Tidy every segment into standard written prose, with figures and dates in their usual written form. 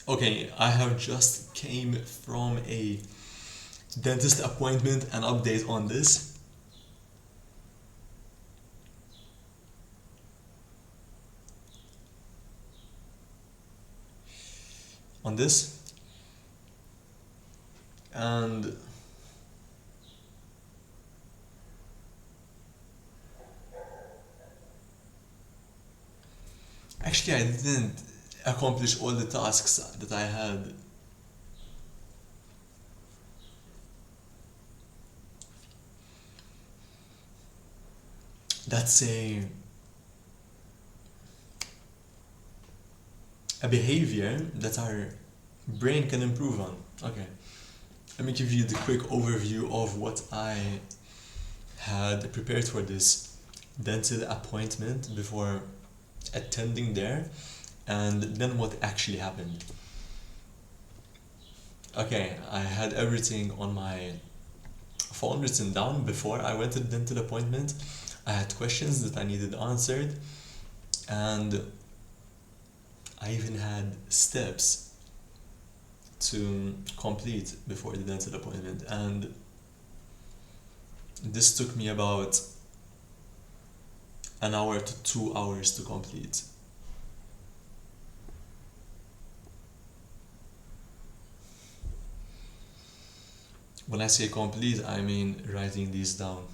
Okay, I have just came from a dentist appointment. An update on this. On this, and actually, I didn't accomplish all the tasks that I had. That's a behavior that our brain can improve on. Okay, let me give you the quick overview of what I had prepared for this dental appointment before attending there, and then what actually happened. Okay, I had everything on my phone written down before I went to the dental appointment. I had questions that I needed answered, and I even had steps to complete before the dental appointment. And this took me about an hour to 2 hours to complete. When I say complete, I mean writing these down.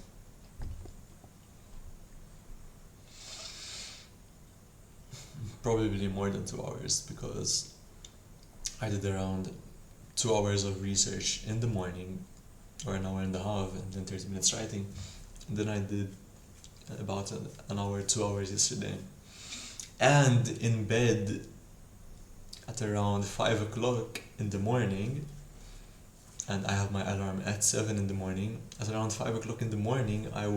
Probably more than 2 hours because I did around 2 hours of research in the morning, or an hour and a half, and then 30 minutes writing. And then I did about an hour, 2 hours yesterday. And in bed at around 5 o'clock in the morning, and I have my alarm at 7 in the morning. At around 5 o'clock in the morning, I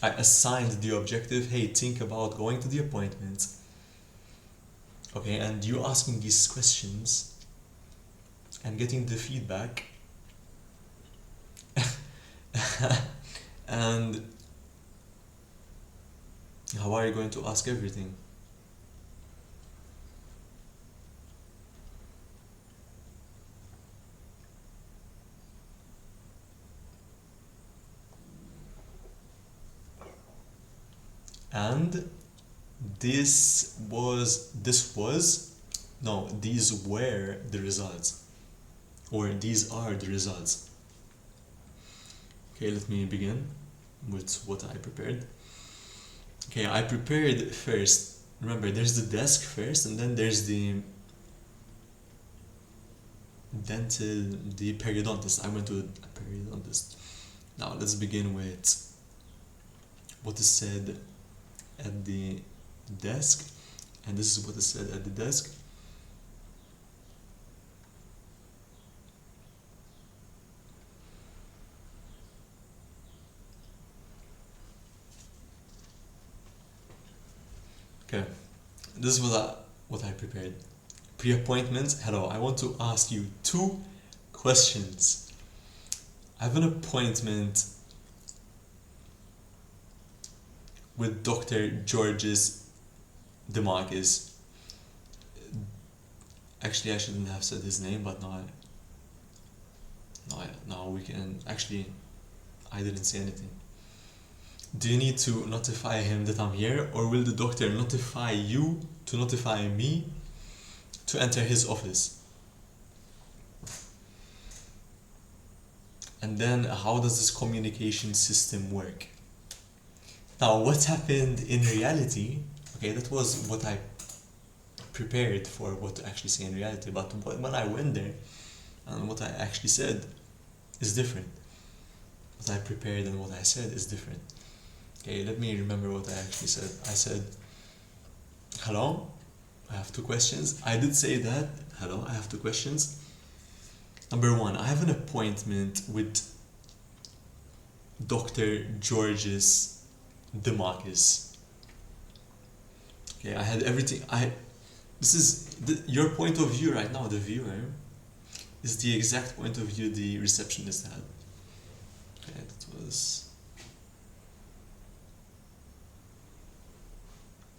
assigned the objective, hey, think about going to the appointment. Okay, and you asking these questions and getting the feedback. And how are you going to ask everything? And these were the results, or these are the results. Okay, let me begin with what I prepared. Okay, I prepared first. Remember, there's the desk first, and then there's the periodontist. I went to a periodontist. Now let's begin with what is said at the desk, and this is what is said at the desk. Okay, this is what I prepared. Pre-appointment. Hello, I want to ask you two questions. I have an appointment with Dr. Georges Demarcus. Actually, I shouldn't have said his name, but now we can. Actually, I didn't say anything. Do you need to notify him that I'm here, or will the doctor notify you to notify me to enter his office? And then, how does this communication system work? Now, what happened in reality? Okay, that was what I prepared for what to actually say in reality, but when I went there and what I actually said is different. What I prepared and what I said is different. Okay, let me remember what I actually said. I said, hello, I have two questions. I did say that. Hello, I have two questions. Number one, I have an appointment with Dr. Georges Demarcus. Okay, I had everything. This is your point of view right now, the viewer, is the exact point of view the receptionist had. Okay, that was.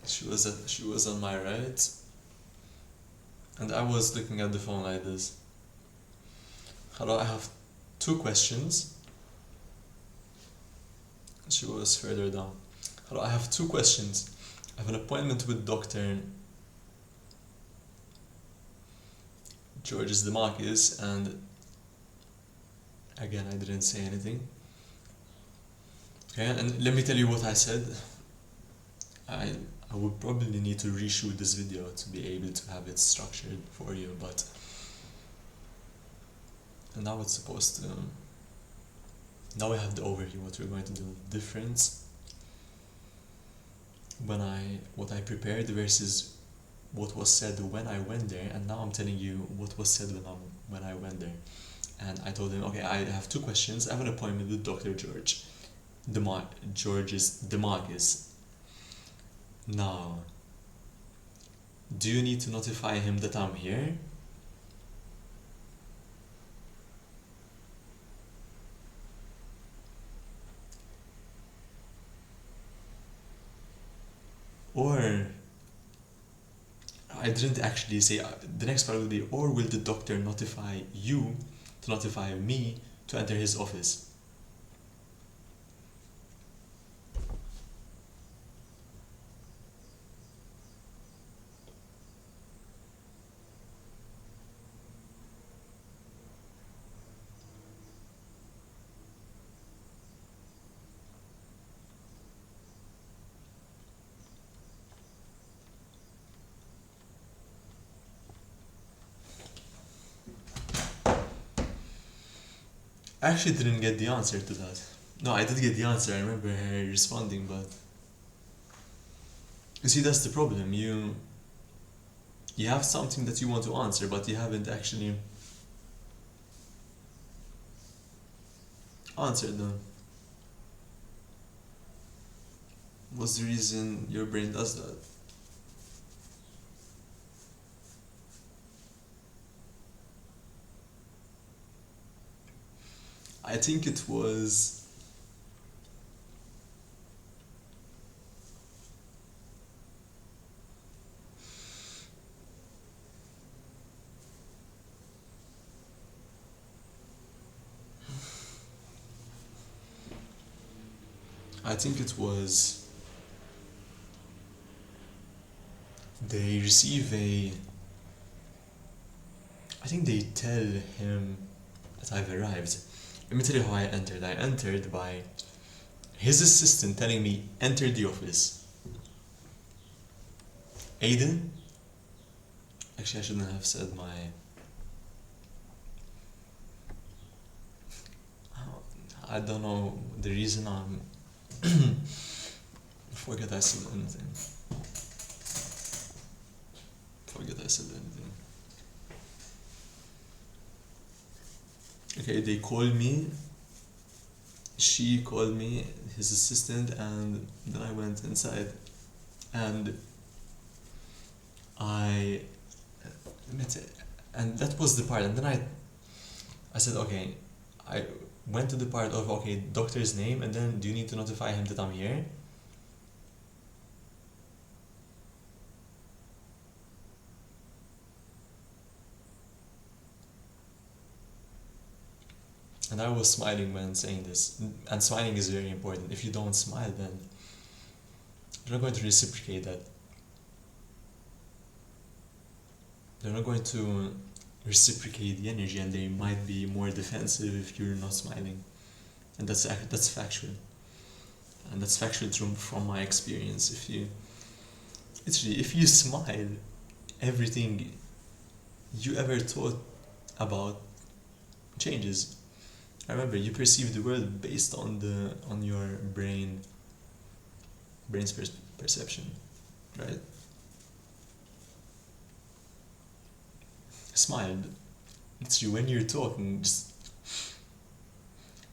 She was on my right, and I was looking at the phone like this. Hello, I have two questions. She was further down. Hello, I have two questions. I have an appointment with Dr. Georges Demarcus, and again, I didn't say anything. Okay, and let me tell you what I said. I I would probably need to reshoot this video to be able to have it structured for you, but and now it's supposed to. Now we have the overview. What we're going to do, difference what I prepared versus what was said when I went there, and now I'm telling you what was said when I went there. And I told him, okay, I have two questions. I have an appointment with Dr. Georges Demarcus. Now, do you need to notify him that I'm here? Or, I didn't actually say, the next part will be, or will the doctor notify you to notify me to enter his office? I actually didn't get the answer to that. No, I did get the answer. I remember her responding, but you see, that's the problem. You have something that you want to answer, but you haven't actually answered them. What's the reason your brain does that? I think it was. I think it was. They receive a. I think they tell him that I've arrived. Let me tell you how I entered. I entered by his assistant telling me, enter the office. Aiden? Actually, I shouldn't have said my. I don't know the reason I'm. Forget I said anything. Forget I said anything. Okay, they called me. She called me, his assistant, and then I went inside. And I. And that was the part. And then I said, okay, I went to the part of, okay, doctor's name, and then do you need to notify him that I'm here? And I was smiling when saying this. And smiling is very important. If you don't smile, then you're not going to reciprocate that. They're not going to reciprocate the energy, and they might be more defensive if you're not smiling. And that's factual. And that's factual from my experience. If you smile, everything you ever thought about changes. Remember, you perceive the world based on your brain's perception, right? Smile. Literally, when you're talking, just,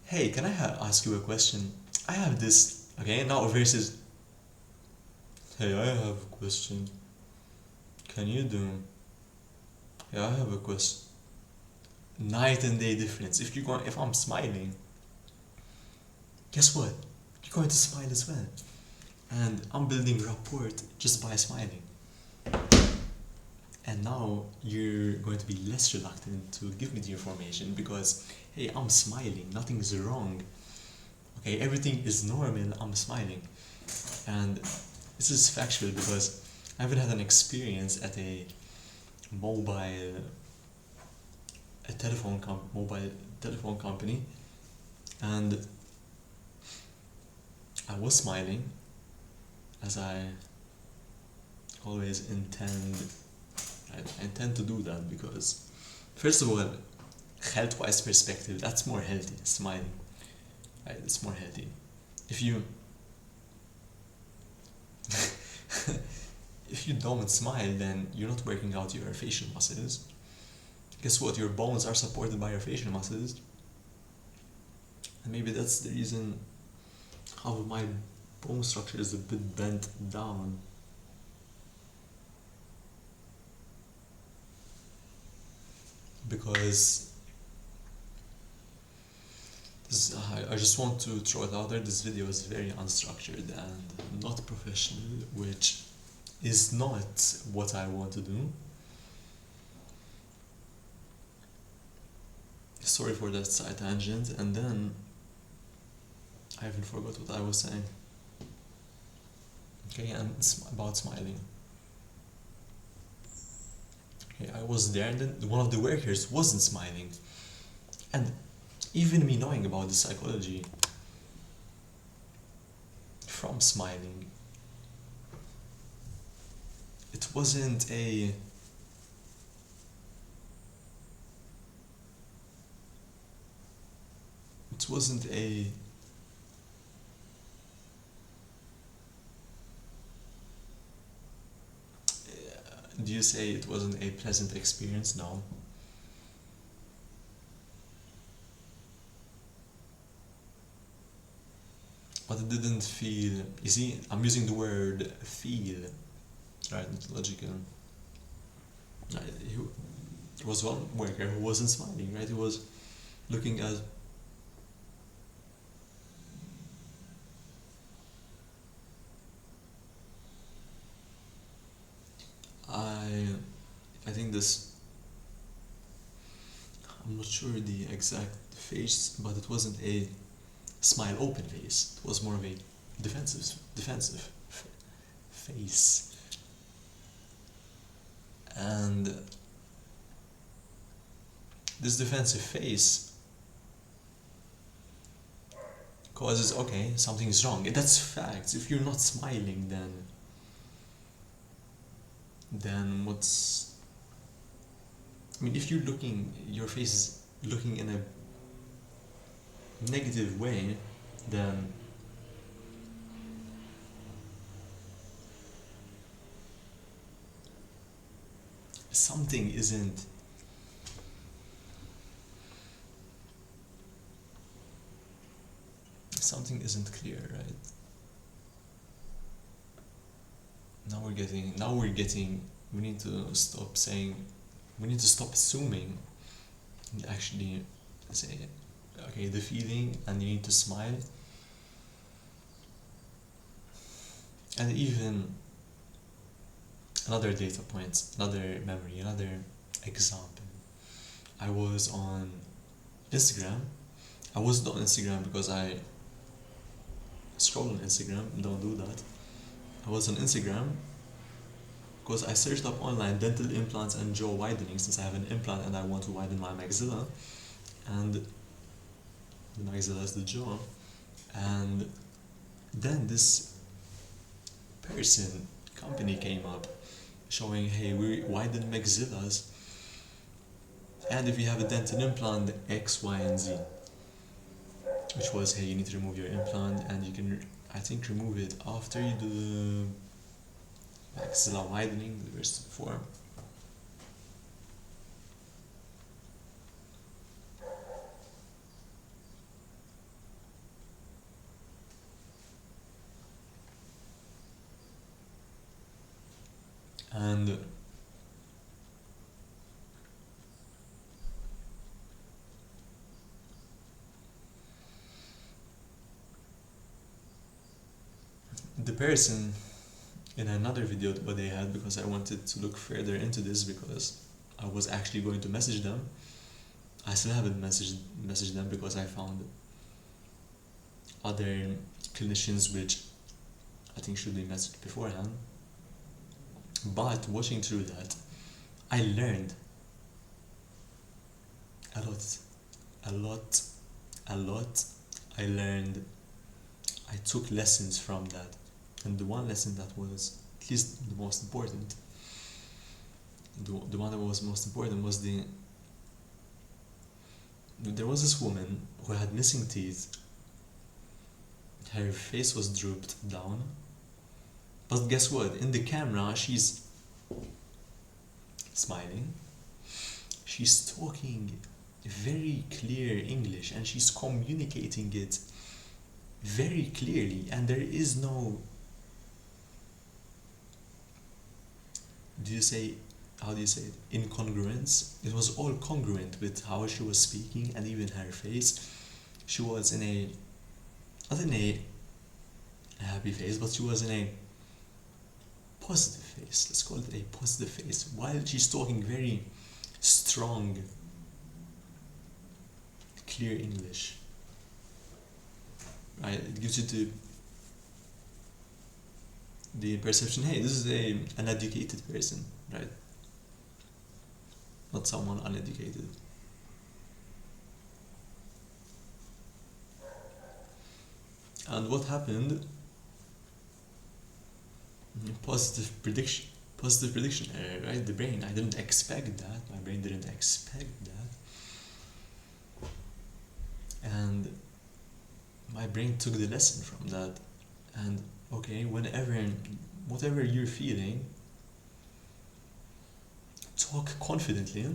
hey, can I ask you a question? I have this. Okay, now versus, hey, I have a question. Can you do? Yeah, I have a question. Night and day difference. If I'm smiling, guess what? You're going to smile as well. And I'm building rapport just by smiling. And now you're going to be less reluctant to give me the information because, hey, I'm smiling, nothing's wrong. Okay, everything is normal, I'm smiling. And this is factual because I haven't had an experience at a mobile mobile telephone company, and I was smiling as I always I intend to do that because, first of all, health-wise perspective, that's more healthy. Smiling, right? It's more healthy. If you if you don't smile, then you're not working out your facial muscles. Guess what? Your bones are supported by your facial muscles, and maybe that's the reason how my bone structure is a bit bent down. Because I just want to throw it out there. This video is very unstructured and not professional, which is not what I want to do. Sorry for that side tangent, and then I even forgot what I was saying. Okay, and it's about smiling. Okay, I was there, and then one of the workers wasn't smiling, and even me knowing about the psychology from smiling, it wasn't a it wasn't a do you say it wasn't a pleasant experience? No. But it didn't feel, you see, I'm using the word feel, right? Not logical. There was one worker who wasn't smiling, right? He was looking at I think this, I'm not sure the exact face, but it wasn't a smile open face. It was more of a defensive face. And this defensive face causes, okay, something's wrong. That's facts. If you're not smiling, then what's, I mean, if you're looking, your face is looking in a negative way, then something isn't clear, right? Now we're getting, we need to stop saying, we need to stop assuming and actually say, okay, the feeling, and you need to smile. And even another data point, another memory, another example. I was on Instagram. I wasn't on Instagram because I scroll on Instagram, don't do that. I was on Instagram because I searched up online dental implants and jaw widening, since I have an implant and I want to widen my maxilla, and the maxilla is the jaw. And then this company came up showing, hey, we widen maxillas, and if you have a dental implant, X, Y, and Z. Which was, hey, you need to remove your implant, and you can, I think, remove it after you do the maxilla widening, the verse before. And the person in another video what they had, because I wanted to look further into this, because I was actually going to message them. I still haven't messaged them because I found other clinicians which I think should be messaged beforehand. But watching through that, I learned a lot. I learned, I took lessons from that. And the one lesson that was at least the most important, the one that was most important was there was this woman who had missing teeth. Her face was drooped down. But guess what? In the camera, she's smiling. She's talking very clear English and she's communicating it very clearly, and there is no, how do you say it, incongruence. It was all congruent with how she was speaking, and even her face. She was in a, not in a happy face, but she was in a positive face. Let's call it a positive face, while she's talking very strong, clear English. Right? It gives you the perception, hey, this is an educated person, right? Not someone uneducated. And what happened? Positive prediction error, right? The brain, I didn't expect that. My brain didn't expect that. And my brain took the lesson from that. And okay, whatever you're feeling, talk confidently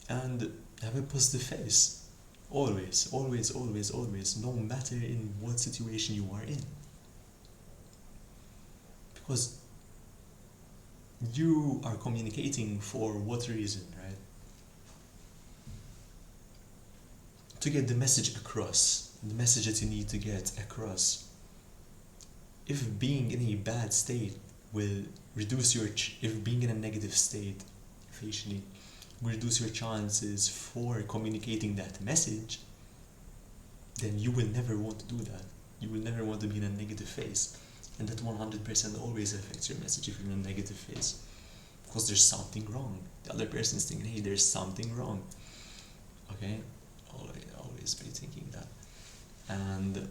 and have a positive face. Always, always, always, always, no matter in what situation you are in. Because you are communicating for what reason, right? To get the message across, the message that you need to get across. If being in a bad state will reduce if being in a negative state facially will reduce your chances for communicating that message, then you will never want to do that. You will never want to be in a negative phase. And that 100% always affects your message if you're in a negative phase. Because there's something wrong. The other person is thinking, hey, there's something wrong. Okay? Always be thinking that. And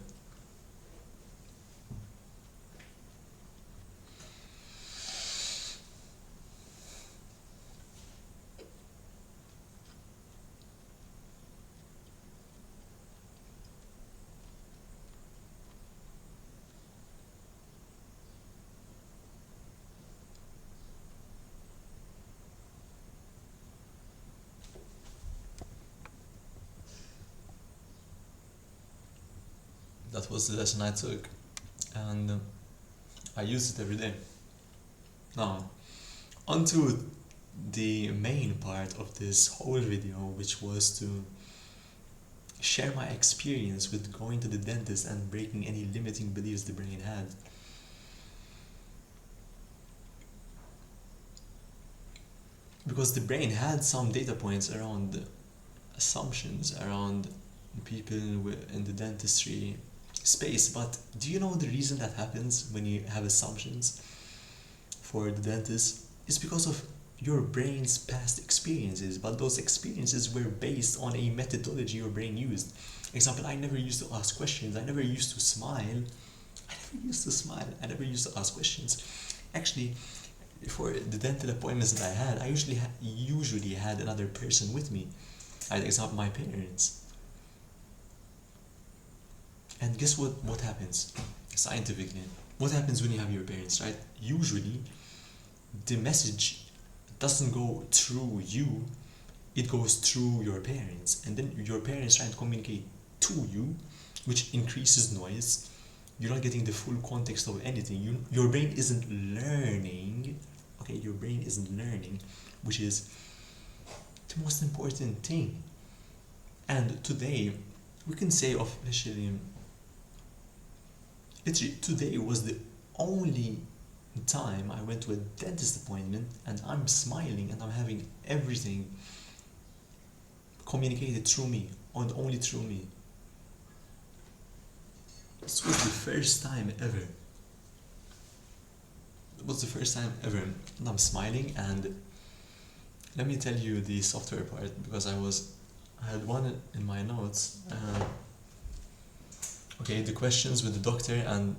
that was the lesson I took, and I use it every day. Now, onto the main part of this whole video, which was to share my experience with going to the dentist and breaking any limiting beliefs the brain had. Because the brain had some data points around assumptions around people in the dentistry space, but do you know the reason that happens when you have assumptions for the dentist? It's because of your brain's past experiences, but those experiences were based on a methodology your brain used. Example, I never used to ask questions, I never used to smile, I never used to ask questions. Actually, for the dental appointments that I had, I usually had another person with me. For example, my parents. And guess what happens scientifically? What happens when you have your parents, right? Usually, the message doesn't go through you, it goes through your parents. And then your parents try to communicate to you, which increases noise. You're not getting the full context of anything. Your brain isn't learning, okay? Your brain isn't learning, which is the most important thing. And today, we can say officially, literally today was the only time I went to a dentist appointment and I'm smiling and I'm having everything communicated through me and only through me. This was the first time ever. It was the first time ever and I'm smiling. And let me tell you the software part, because I had one in my notes. Okay, the questions with the doctor, and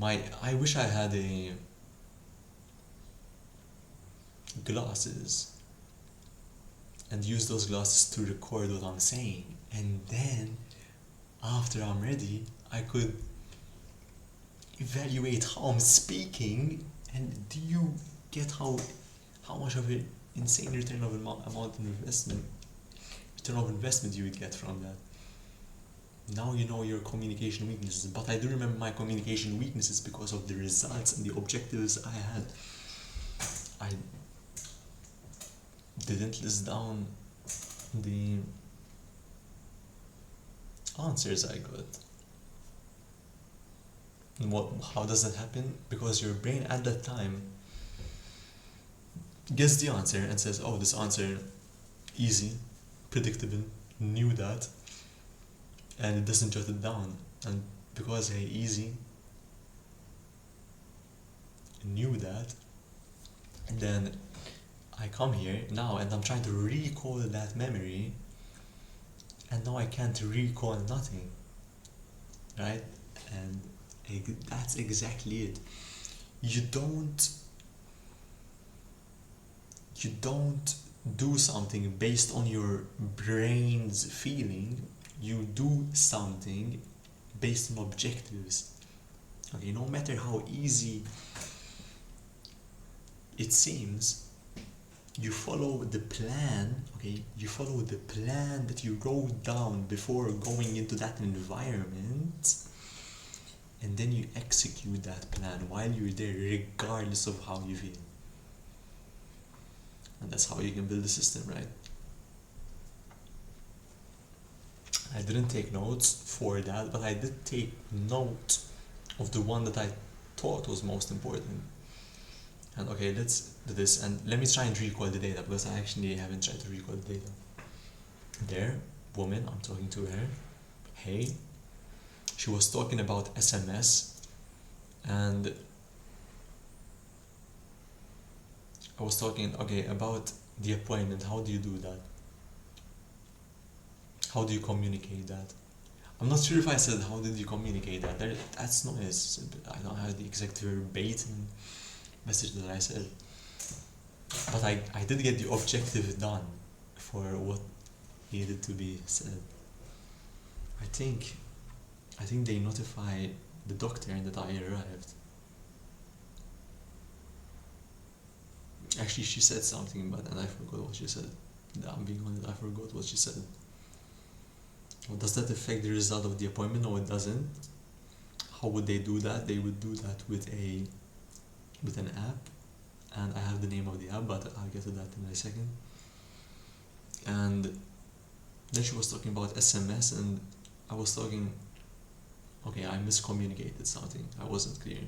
I wish I had a glasses and use those glasses to record what I'm saying, and then after I'm ready I could evaluate how I'm speaking. And do you get how much of an insane return of investment you would get from that? Now you know your communication weaknesses, but I do remember my communication weaknesses because of the results and the objectives I had. I didn't list down the answers I got. And how does that happen? Because your brain at that time gets the answer and says, oh, this answer, easy, predictable, knew that, and it doesn't jot it down. And because hey, easy, knew that, and then I come here now and I'm trying to recall that memory, and now I can't recall nothing, right? And that's exactly it. You don't do something based on your brain's feeling. You do something based on objectives. Okay, no matter how easy it seems, you follow the plan. Okay, you follow the plan that you wrote down before going into that environment, and then you execute that plan while you're there, regardless of how you feel. And that's how you can build a system, right? I didn't take notes for that, but I did take note of the one that I thought was most important. And okay, let's do this, and let me try and recall the data, because I actually haven't tried to recall the data. There, woman, I'm talking to her. Hey, she was talking about SMS, and I was talking, okay, about the appointment. How do you do that? How do you communicate that? I'm not sure if I said how did you communicate that. That's noise. I don't have the exact verbatim message that I said. But I did get the objective done for what needed to be said. I think they notify the doctor that I arrived. Actually, she said something, and I forgot what she said. I'm being honest, I forgot what she said. Well, does that affect the result of the appointment? No, it doesn't. How would they do that? They would do that with an app, and I have the name of the app, but I'll get to that in a second. And then she was talking about SMS, and I was talking, okay, I miscommunicated something. I wasn't clear.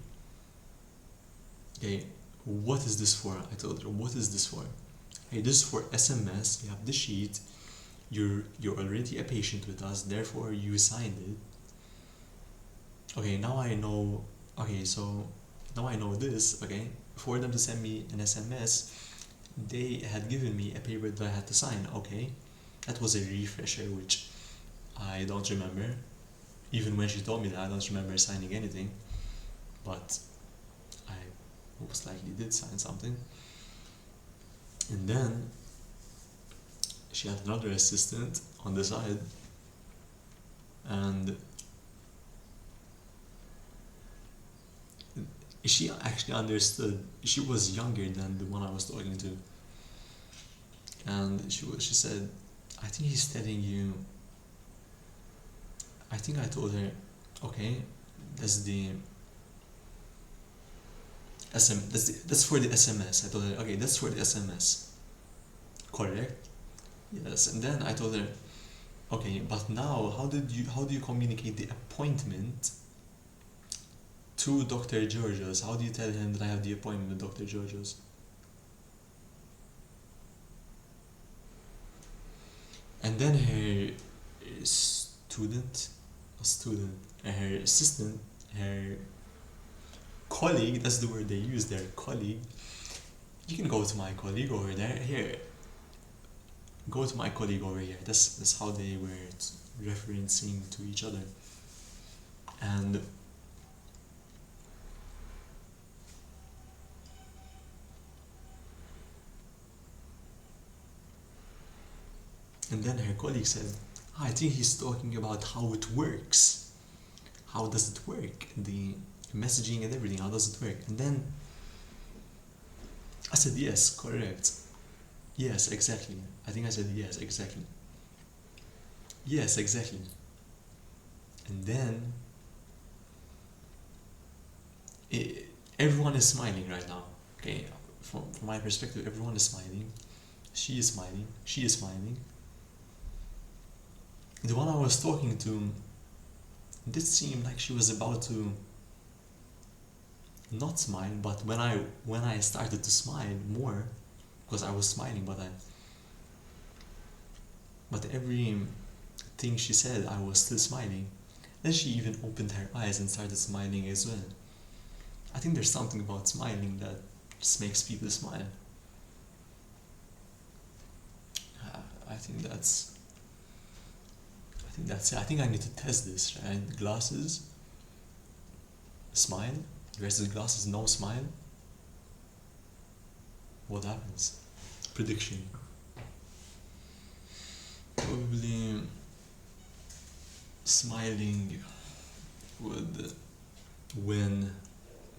Okay, what is this for? I told her, what is this for? Hey, this is for SMS. You have the sheet. You're already a patient with us, therefore you signed it. Okay, now I know. Okay, so now I know this. Okay, for them to send me an SMS, they had given me a paper that I had to sign. Okay, that was a refresher, which I don't remember. Even when she told me that, I don't remember signing anything. But I most likely did sign something. And then she had another assistant on the side, and she actually understood. She was younger than the one I was talking to, and she said, I think he's telling you. I think I told her, okay, that's the that's for the SMS. I told her, okay, that's for the SMS. Correct? Yes. And then I told her, Okay, but now how do you communicate the appointment to Dr. Georgios? How do you tell him that I have the appointment with Dr. Georgios? And then her student, a student, her assistant, her colleague, that's the word they use there, colleague. You can go to my colleague over there. Here, go to my colleague over here. That's how they were referencing to each other. And then her colleague said, I think he's talking about how it works. How does it work? The messaging and everything, how does it work? And then I said, yes, correct. Yes, exactly. I think I said, yes, exactly. Yes, exactly. And then everyone is smiling right now. Okay, from my perspective, everyone is smiling. She is smiling. She is smiling. The one I was talking to did seem like she was about to not smile, but when I started to smile more, because I was smiling, but every thing she said, I was still smiling. Then she even opened her eyes and started smiling as well. I think there's something about smiling that just makes people smile. I think that's it. I think I need to test this, right? Glasses, smile, versus glasses, no smile. What happens? Prediction. Probably smiling would win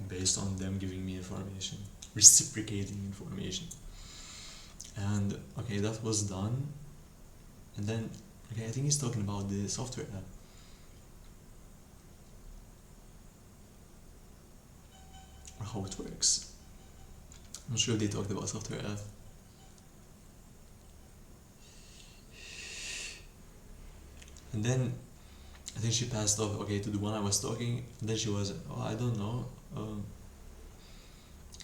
based on them giving me information, reciprocating information. And okay, that was done. And then, okay, I think he's talking about the software app. Or how it works. I'm not sure if they talked about software app. And then I think she passed off, okay, to the one I was talking. And then she was, oh, I don't know.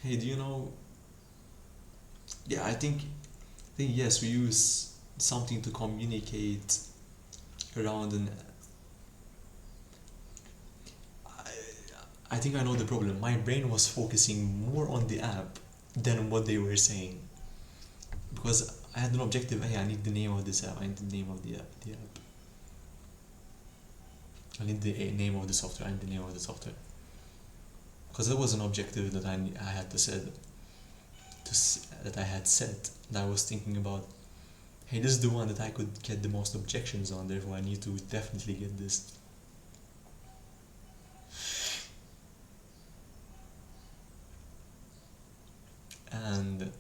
Hey, do you know? Yeah, I think yes, we use something to communicate around an. I think I know the problem. My brain was focusing more on the app than what they were saying, because I had an objective. Hey, I need the name of this app. I need the name of the app. I need the name of the software. I need the name of the software. Because that was an objective that I had to set. That I had set. That I was thinking about. Hey, this is the one that I could get the most objections on. Therefore, I need to definitely get this. And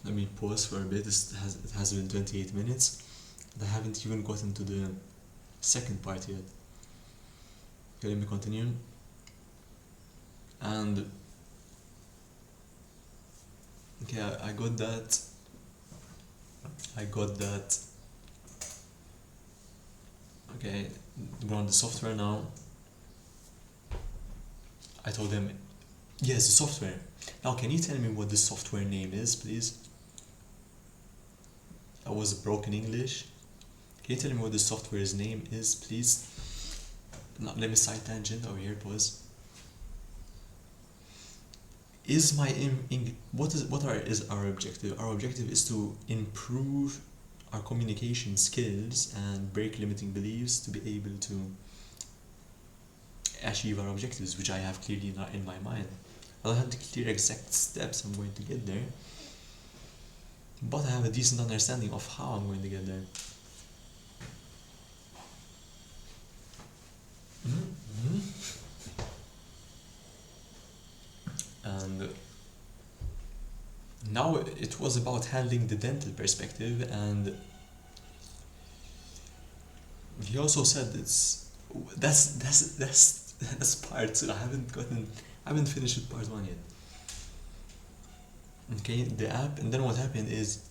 let me pause for a bit. It has been 28 minutes. I haven't even gotten to the second part yet. Okay, let me continue. And okay, I got that. Okay, we're on the software now. I told them, yes, the software. Now, can you tell me what the software name is, please? That was broken English. Can you tell me what the software's name is, please? Now, let me side tangent over here, pause. Is our objective? Our objective is to improve our communication skills and break limiting beliefs to be able to achieve our objectives, which I have clearly not in my mind. I don't have the clear exact steps I'm going to get there, but I have a decent understanding of how I'm going to get there. Mm-hmm. And now it was about handling the dental perspective, and he also said that's part two. I haven't finished with part one yet. okay, the app, and then what happened is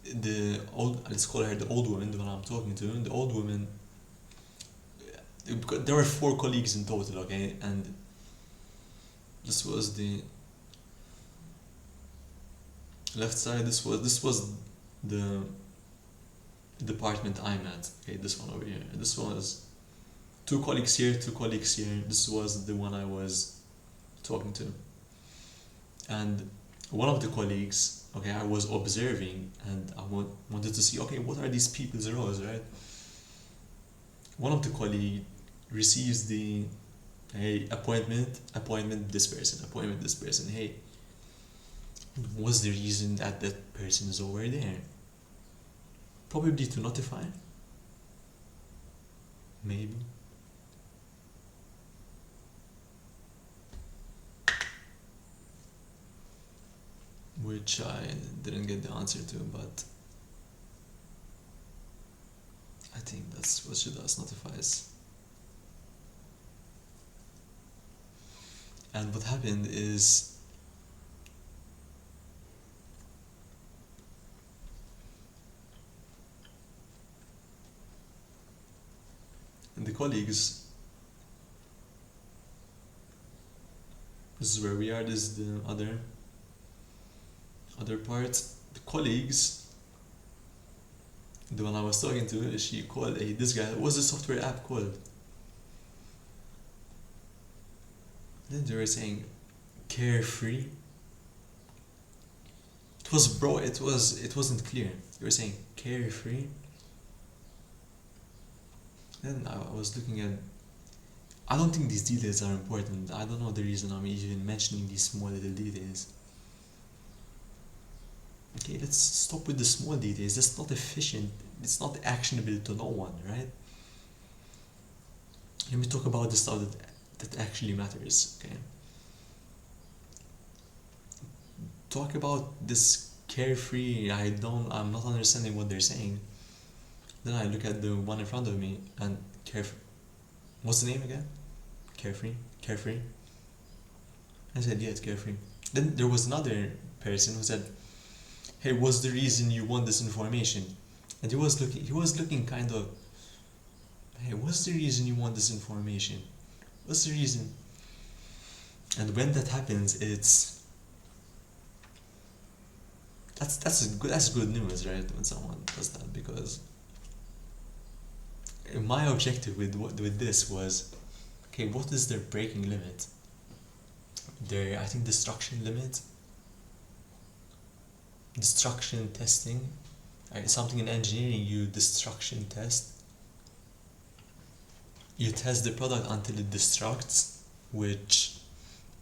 the old, let's call her the old woman, the one I'm talking to, the old woman, there were four colleagues in total, okay, and this was the left side, this was the department I'm at, okay, this one over here, and this one was two colleagues here, two colleagues here, this was the one I was talking to. And one of the colleagues, okay, I was observing and I wanted to see, okay, what are these people's roles, right? One of the colleague receives the, hey, appointment this person, appointment this person, hey, what's the reason that that person is over there? Probably to notify, maybe. Which I didn't get the answer to, but I think that's what she does, notifies. And what happened is the colleagues, this is where we are, this is the other part. The colleagues, the one I was talking to, she called this guy, what's the software app called? Then they were saying Carefree. It wasn't clear. They were saying Carefree. Then I was looking at, I don't think these details are important. I don't know the reason I'm even mentioning these small little details. Okay, let's stop with the small details. That's not efficient. It's not actionable to no one, right? Let me talk about the stuff that actually matters, okay? Talk about this Carefree, I'm not understanding what they're saying. Then I look at the one in front of me and Carefree, what's the name again? Carefree. I said, yeah, it's Carefree. Then there was another person who said, hey, what's the reason you want this information? And he was looking kind of, hey, what's the reason you want this information? What's the reason? And when that happens, that's good news, right? When someone does that, because my objective with this was, okay, what is their breaking limit? Their, I think, destruction limit, destruction testing. Right? Something in engineering, you destruction test. You test the product until it destructs, which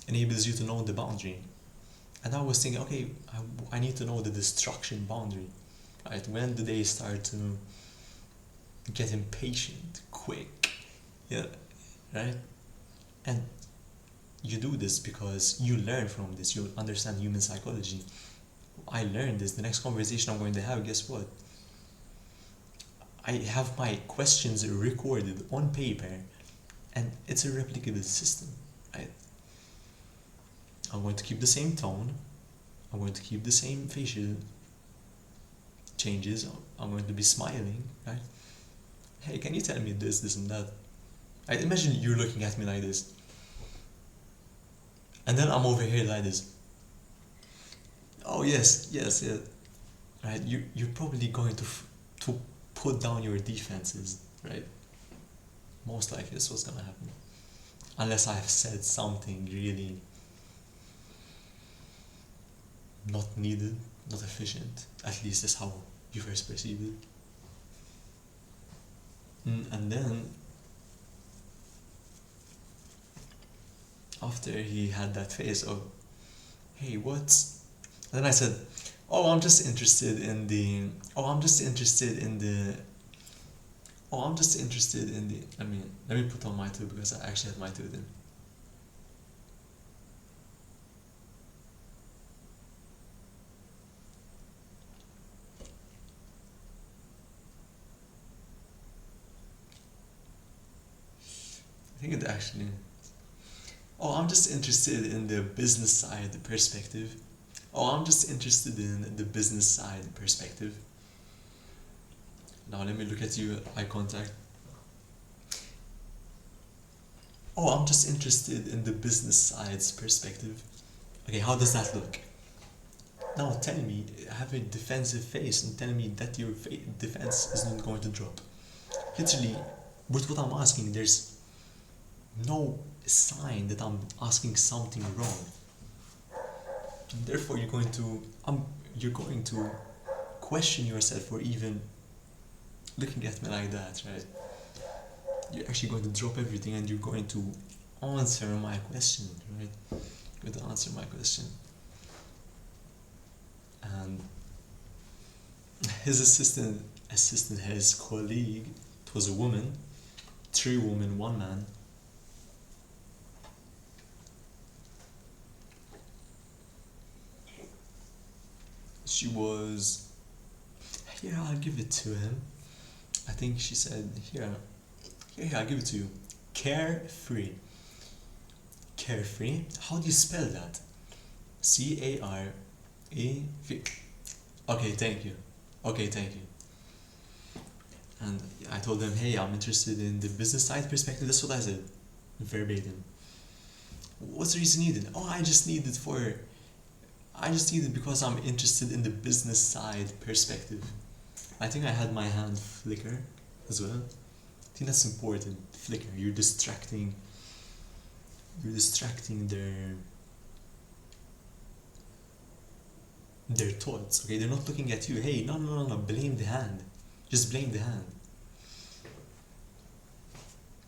enables you to know the boundary. And I was thinking, okay, I need to know the destruction boundary. Right? When do they start to get impatient, quick? Yeah, right? And you do this because you learn from this. You understand human psychology. I learned this. The next conversation I'm going to have, guess what? I have my questions recorded on paper, and it's a replicable system, right? I'm going to keep the same tone. I'm going to keep the same facial changes. I'm going to be smiling, right? Hey, can you tell me this, and that? I imagine you're looking at me like this, and then I'm over here like this. Oh yes, right? You're probably going to put down your defenses, right? Most likely, that's what's gonna happen, unless I've said something really not needed, not efficient. At least that's how you first perceive it. And then after he had that phase of, hey, what's, and then I said, oh, I'm just interested in the, oh, I'm just interested in the, oh, I'm just interested in the, let me put on my tube because I actually had my tube in. I think it actually, oh, I'm just interested in the business side, the perspective. Oh, I'm just interested in the business side perspective. Now let me look at you, eye contact. Oh, I'm just interested in the business side's perspective. Okay, how does that look? Now tell me, have a defensive face and tell me that your defense is not going to drop. Literally, with what I'm asking, there's no sign that I'm asking something wrong. And therefore, you're going to question yourself for even looking at me like that, right? You're actually going to drop everything and you're going to answer my question, right? You're going to answer my question. And his his colleague, it was a woman, 3 women, 1 man. She was, here, I'll give it to him. I think she said, here, I'll give it to you. Carefree. Carefree. How do you spell that? C-A-R-E-V. Okay, thank you. Okay, thank you. And I told them, hey, I'm interested in the business side perspective. That's what I said, verbatim. What's the reason needed? Oh, I just need it because I'm interested in the business side perspective. I think I had my hand flicker as well. I think that's important. Flicker. You're distracting their thoughts. Okay, they're not looking at you. Hey, no. Blame the hand. Just blame the hand.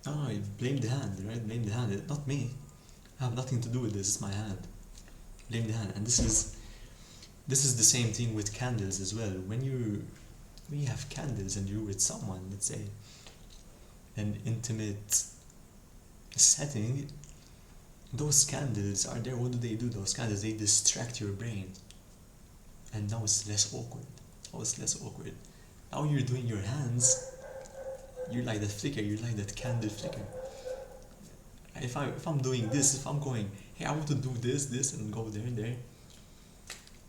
No, blame the hand, right? Blame the hand. Not me. I have nothing to do with this. It's my hand. Blame the hand. And this is the same thing with candles as well. When you have candles and you're with someone, let's say, an intimate setting, those candles are there. What do? Those candles, they distract your brain. And now it's less awkward. Now you're doing your hands, you're like that flicker, you're like that candle flicker. If I'm doing this, if I'm going, hey, I want to do this, and go there.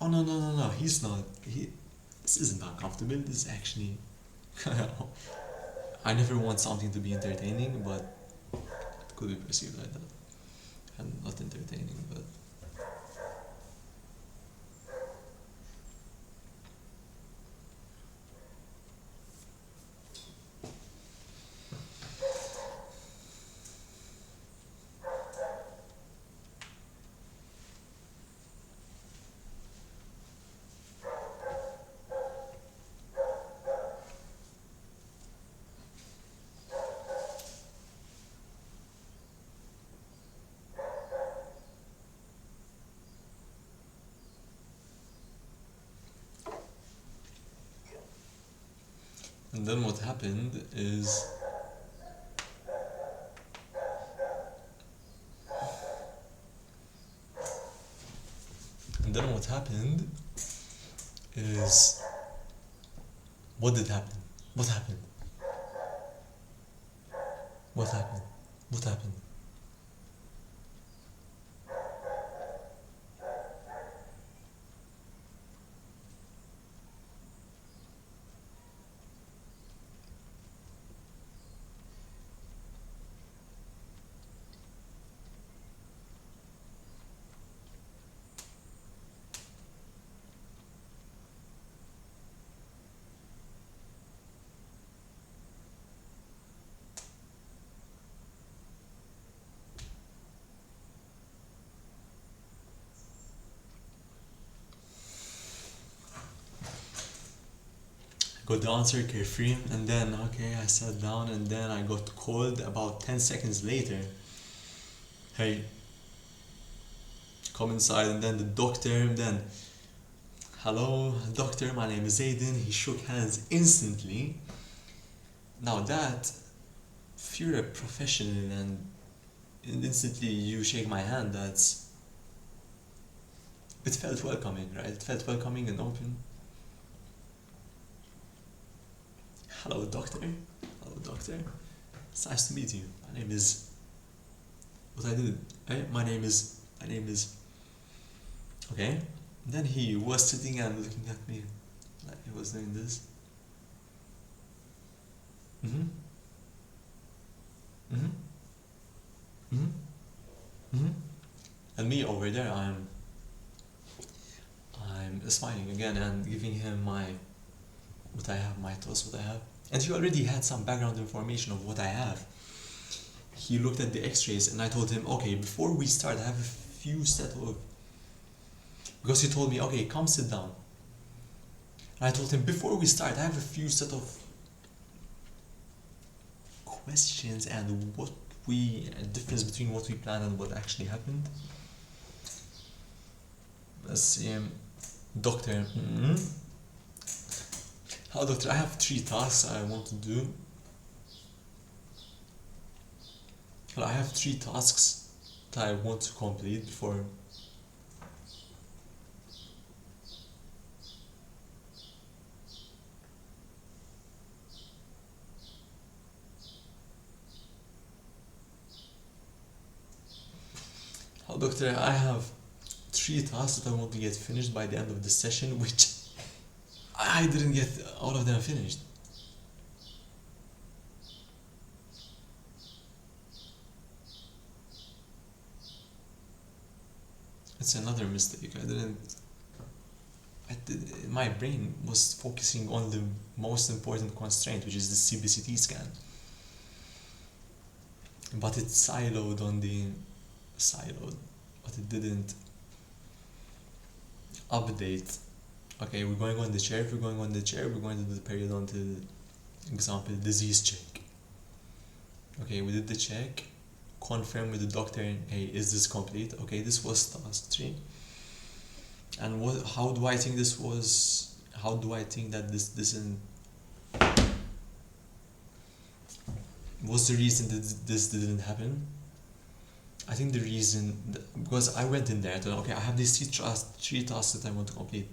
Oh, no, he's not. This isn't uncomfortable, this is actually. I never want something to be entertaining, but it could be perceived like that. And not entertaining, but. And then what happened is. And then what happened is. What did happen? What happened? What happened? What happened? Got the answer carefree, and then okay, I sat down, and then I got called about 10 seconds later. Hey, come inside, and then the doctor, and then, hello, doctor, my name is Aiden. He shook hands instantly. Now that, if you're a professional and instantly you shake my hand, it felt welcoming, right? It felt welcoming and open. Hello, doctor. Hello, doctor. It's nice to meet you. My name is. What I did? My name is. Okay. Then he was sitting and looking at me, like he was doing this. Mm-hmm. Mm-hmm. Mm-hmm. Mm-hmm. And me over there, I'm smiling again and giving him my what I have, my thoughts, what I have. And he already had some background information of what I have. He looked at the X-rays, and I told him, okay, before we start, I have a few set of, because he told me, okay, come sit down. And I told him, before we start, I have a few set of questions and what we difference between what we planned and what actually happened. Let's see, doctor. How, doctor? I have 3 tasks I want to do. Well, I have 3 tasks that I want to complete before. How, doctor? I have 3 tasks that I want to get finished by the end of the session, which I didn't get all of them finished. It's another mistake. My brain was focusing on the most important constraint, which is the CBCT scan. But it siloed, but it didn't update. Okay, we're going on the chair. If we're going on the chair, we're going to do the periodontal example disease check. Okay, we did the check. Confirm with the doctor. Hey, is this complete? Okay, this was task 3. And what? How do I think this was? How do I think that this didn't? What's the reason that this didn't happen? I think the reason because I went in there. I thought, okay, I have these 3 tasks that I want to complete.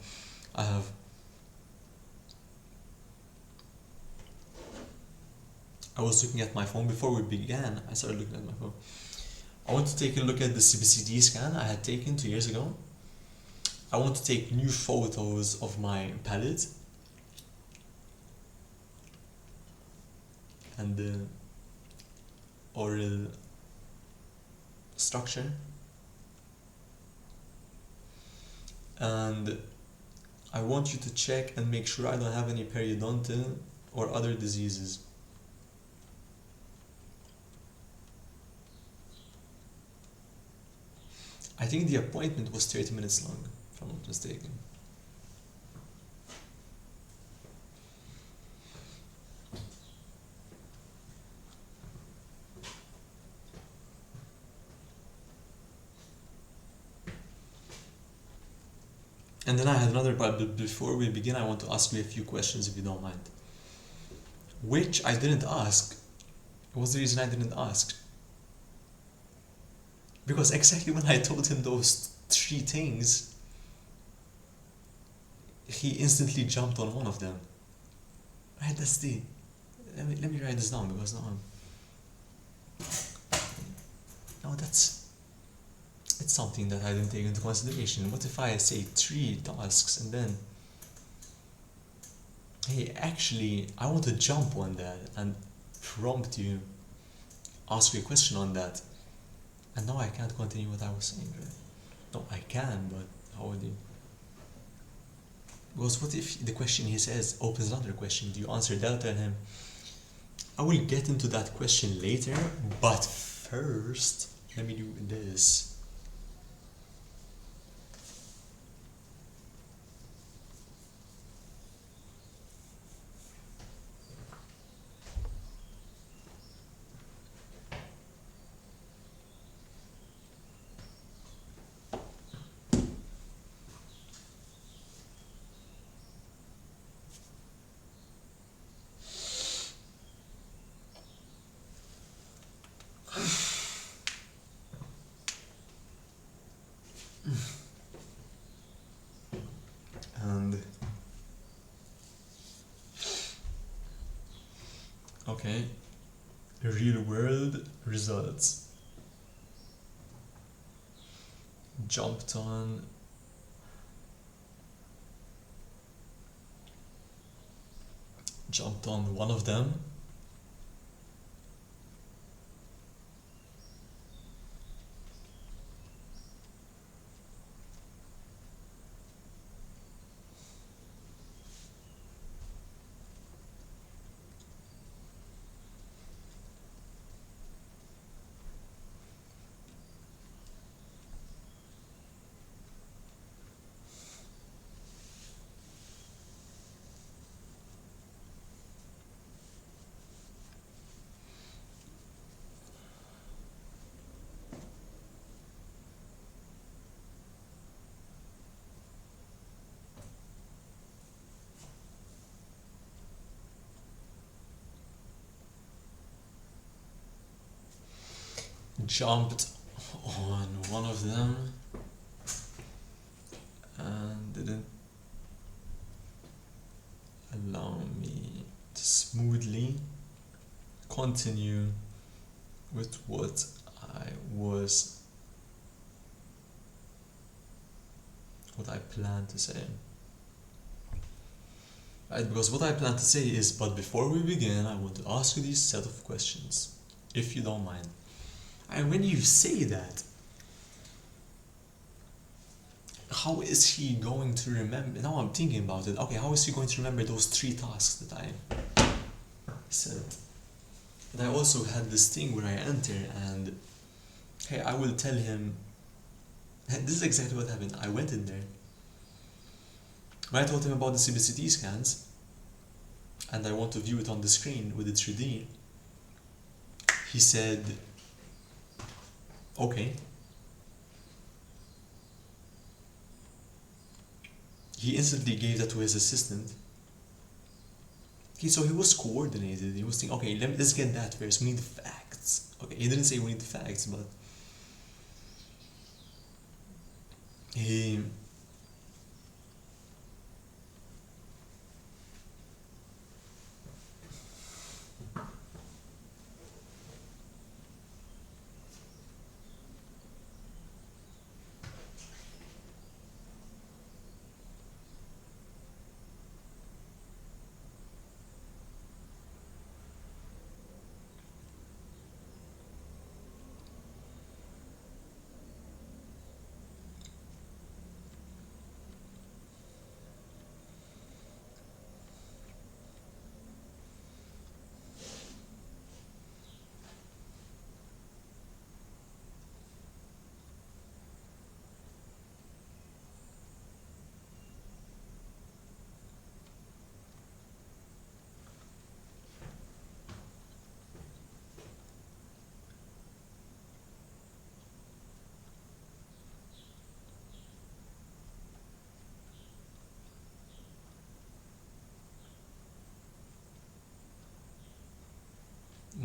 I was looking at my phone before we began. I started looking at my phone. I want to take a look at the CBCT scan I had taken 2 years ago. I want to take new photos of my palate and the oral structure. And I want you to check and make sure I don't have any periodontal or other diseases. I think the appointment was 30 minutes long, if I'm not mistaken. And then I had another part, but before we begin, I want to ask you a few questions if you don't mind. Which I didn't ask. What's the reason I didn't ask? Because exactly when I told him those 3 things, he instantly jumped on one of them. Right, that's the... Let me write this down because now No, it's something that I didn't take into consideration. What if I say 3 tasks and then, hey, actually, I want to jump on that and prompt you, ask you a question on that, and now I can't continue what I was saying, right? No, I can, but how would you? Because what if the question he says opens another question? Do you answer that? Tell him, I will get into that question later, but first, let me do this. And okay, real world results. Jumped on jumped on one of them. Jumped on one of them and didn't allow me to smoothly continue with what I was, what I planned to say. Right, because what I plan to say is, but before we begin, I want to ask you these set of questions, if you don't mind. And when you say that, how is he going to remember? Now I'm thinking about it. Okay, how is he going to remember those 3 tasks that I said? And I also had this thing where I enter and, hey, I will tell him. This is exactly what happened. I went in there. When I told him about the CBCT scans, and I want to view it on the screen with the 3D, he said, okay. He instantly gave that to his assistant. Okay, so he was coordinated. He was thinking, okay, let's get that first. We need the facts. Okay, he didn't say we need the facts, but he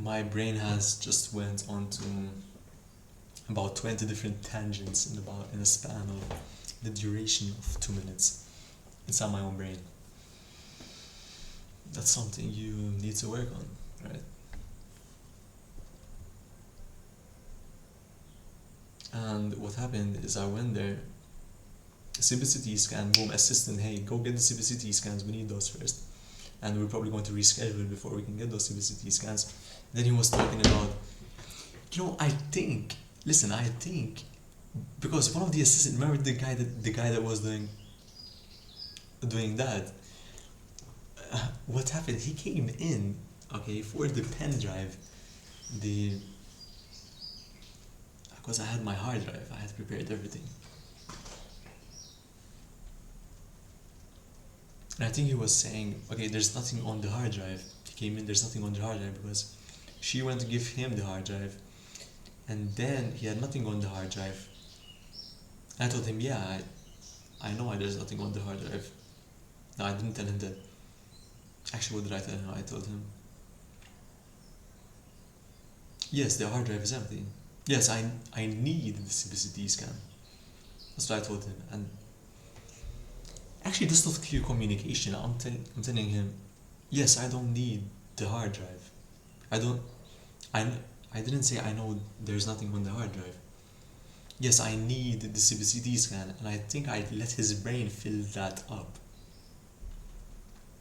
my brain has just went on to about 20 different tangents in a span of the duration of 2 minutes inside my own brain. That's something you need to work on, right? And what happened is I went there, CBCT scan, boom, assistant, hey, go get the CBCT scans, we need those first. And we're probably going to reschedule before we can get those CBCT scans. Then he was talking about, I think, because one of the assistants, remember the guy that was doing that, what happened, he came in, okay, for the pen drive, because I had my hard drive, I had prepared everything. And I think he was saying, okay, there's nothing on the hard drive. He came in, there's nothing on the hard drive because she went to give him the hard drive. And then he had nothing on the hard drive. I told him, yeah, I know there's nothing on the hard drive. No, I didn't tell him that. Actually, what did I tell him? I told him, yes, the hard drive is empty. Yes, I need the CBCT scan. That's what I told him. And actually, that's not clear communication. I'm telling him, yes, I don't need the hard drive. I didn't say I know there's nothing on the hard drive. Yes, I need the CBCT scan, and I think I let his brain fill that up.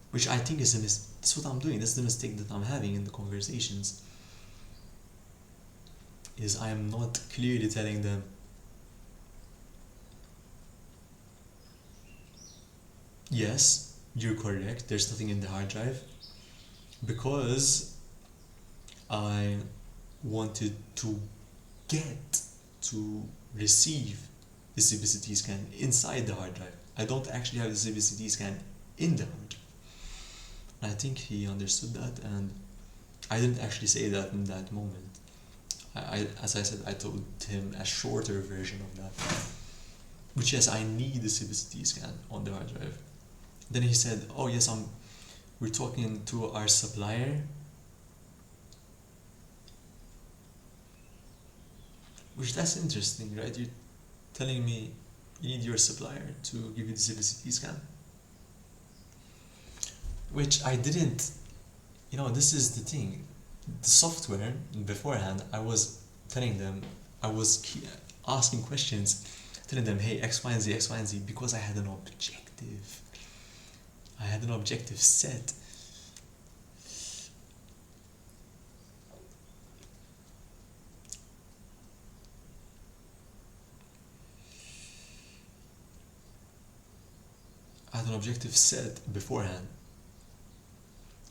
Which I think is That's what I'm doing. That's the mistake that I'm having in the conversations. Is I am not clearly telling them, yes, you're correct, there's nothing in the hard drive, because I wanted to get to receive the CBCT scan inside the hard drive. I don't actually have the CBCT scan in the hard drive. And I think he understood that, and I didn't actually say that in that moment. As I said, I told him a shorter version of that, which yes, I need the CBCT scan on the hard drive. Then he said, "Oh yes, we're talking to our supplier," which that's interesting, right? You're telling me you need your supplier to give you the CBCT scan, which I didn't. This is the thing. The software beforehand, I was telling them, I was asking questions, telling them, hey, X, Y, and Z, X, Y, and Z, because I had an objective. I had an objective set. I had an objective set beforehand.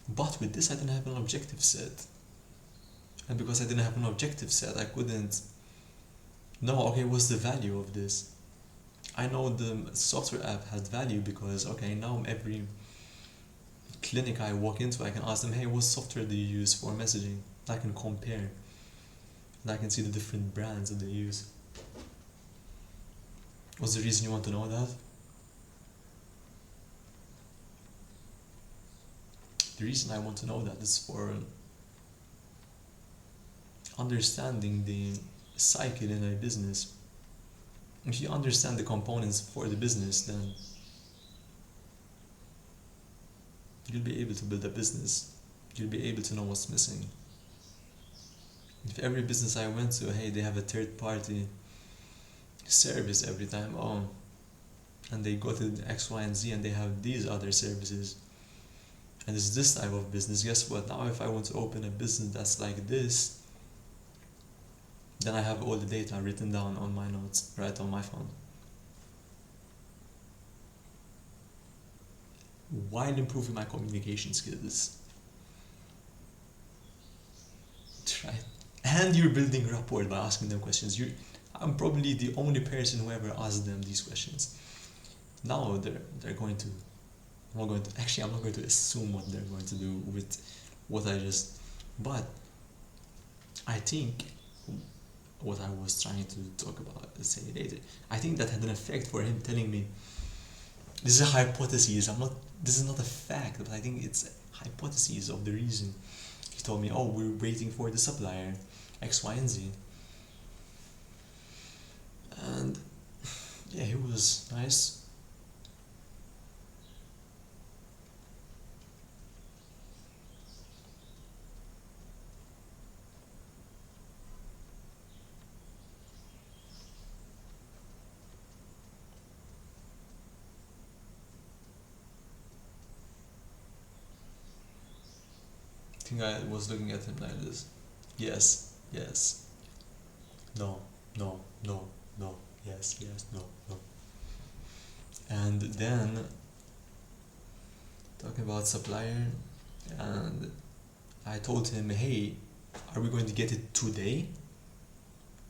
But with this, I didn't have an objective set. And because I didn't have an objective set, I couldn't know, okay, what's the value of this? I know the software app has value because, okay, now every clinic I walk into, I can ask them, hey, what software do you use for messaging? I can compare. And I can see the different brands that they use. What's the reason you want to know that? The reason I want to know that is for understanding the cycle in a business. If you understand the components for the business, then you'll be able to build a business. You'll be able to know what's missing. If every business I went to, hey, they have a third party service every time, and they go to X, Y, and Z and they have these other services, and it's this type of business, guess what? Now if I want to open a business that's like this, then I have all the data written down on my notes, right on my phone. While improving my communication skills. Right? And you're building rapport by asking them questions. I'm probably the only person who ever asked them these questions. Now they're going to I'm not going to assume what they're going to do with what I just, but I think what I was trying to talk about, let's say later, I think that had an effect for him telling me, this is a hypothesis, this is not a fact, but I think it's a hypothesis of the reason. He told me, oh, we're waiting for the supplier, X, Y, and Z. And yeah, he was nice. I think I was looking at him like this. Yes, yes. No, no, no, no. Yes, yes, no, no. And then talking about supplier, and I told him, hey, are we going to get it today?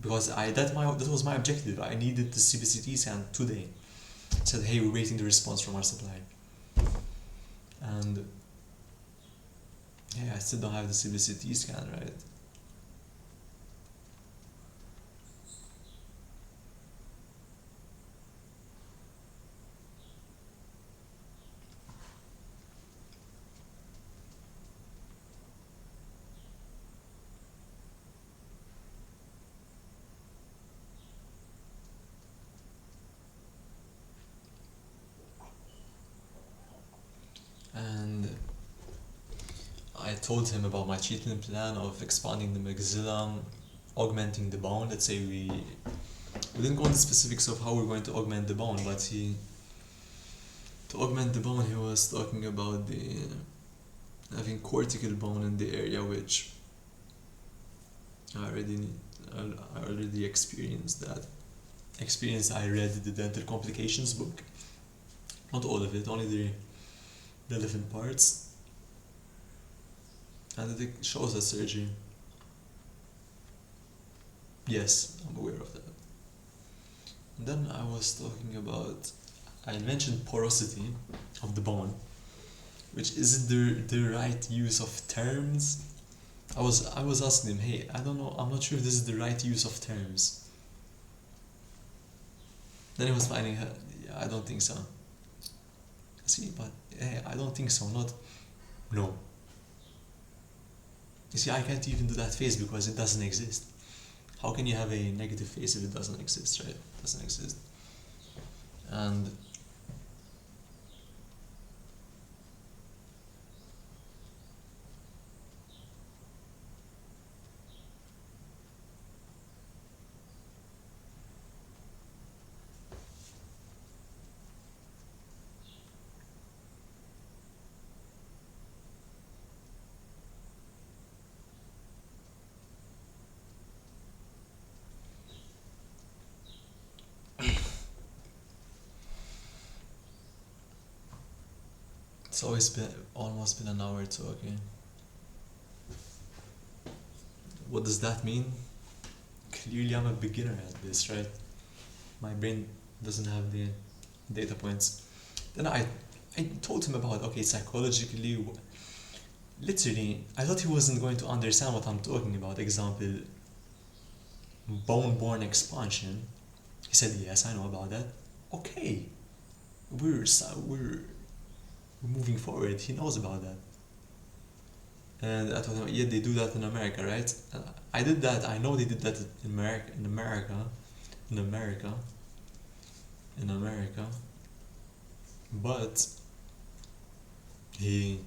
Because that was my objective. I needed the CBCT scan today. I said, hey, we're waiting the response from our supplier. And yeah, I still don't have the CBCT scan, right? And I told him about my treatment plan of expanding the maxilla, augmenting the bone. Let's say we didn't go into specifics of how we're going to augment the bone, but to augment the bone, he was talking about the having cortical bone in the area, which I already need, I already experienced that. I read the dental complications book, not all of it, only the relevant parts, and it shows that surgery. Yes, I'm aware of that. And then I was talking about, I mentioned porosity of the bone, which isn't the right use of terms. I was asking him, hey, I don't know, I'm not sure if this is the right use of terms. Then he was finding, yeah, I don't think so. See, but hey, I don't think so, not no. You see, I can't even do that face because it doesn't exist. How can you have a negative face if it doesn't exist, right? It doesn't exist. And it's always been almost been an hour talking. What does that mean? Clearly, I'm a beginner at this, right? My brain doesn't have the data points. Then I told him about, okay, psychologically, literally, I thought he wasn't going to understand what I'm talking about. Example, bone-borne expansion. He said, yes, I know about that. Okay, we're moving forward. He knows about that. And I told him, yeah, they do that in America, right? I did that. I know they did that in America, in America, in America. But he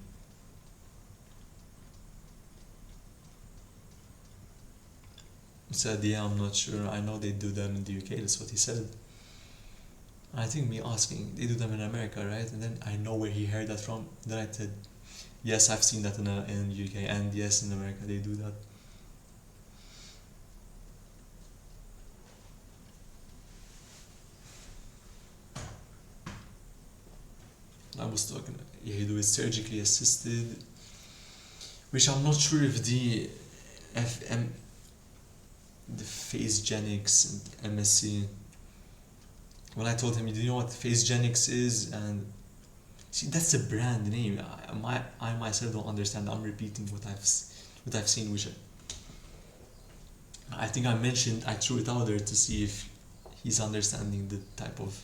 said, yeah, I'm not sure. I know they do them in the UK. That's what he said. I think me asking, they do them in America, right? And then I know where he heard that from. Then I said, yes, I've seen that in UK, and yes, in America they do that. I was talking, yeah, he do it surgically assisted, which I'm not sure if FM, the Phasegenics and MSc. When I told him, do you know what Phasegenics is? And see, that's a brand name. I myself don't understand. I'm repeating what I've seen, which I think I mentioned. I threw it out there to see if he's understanding the type of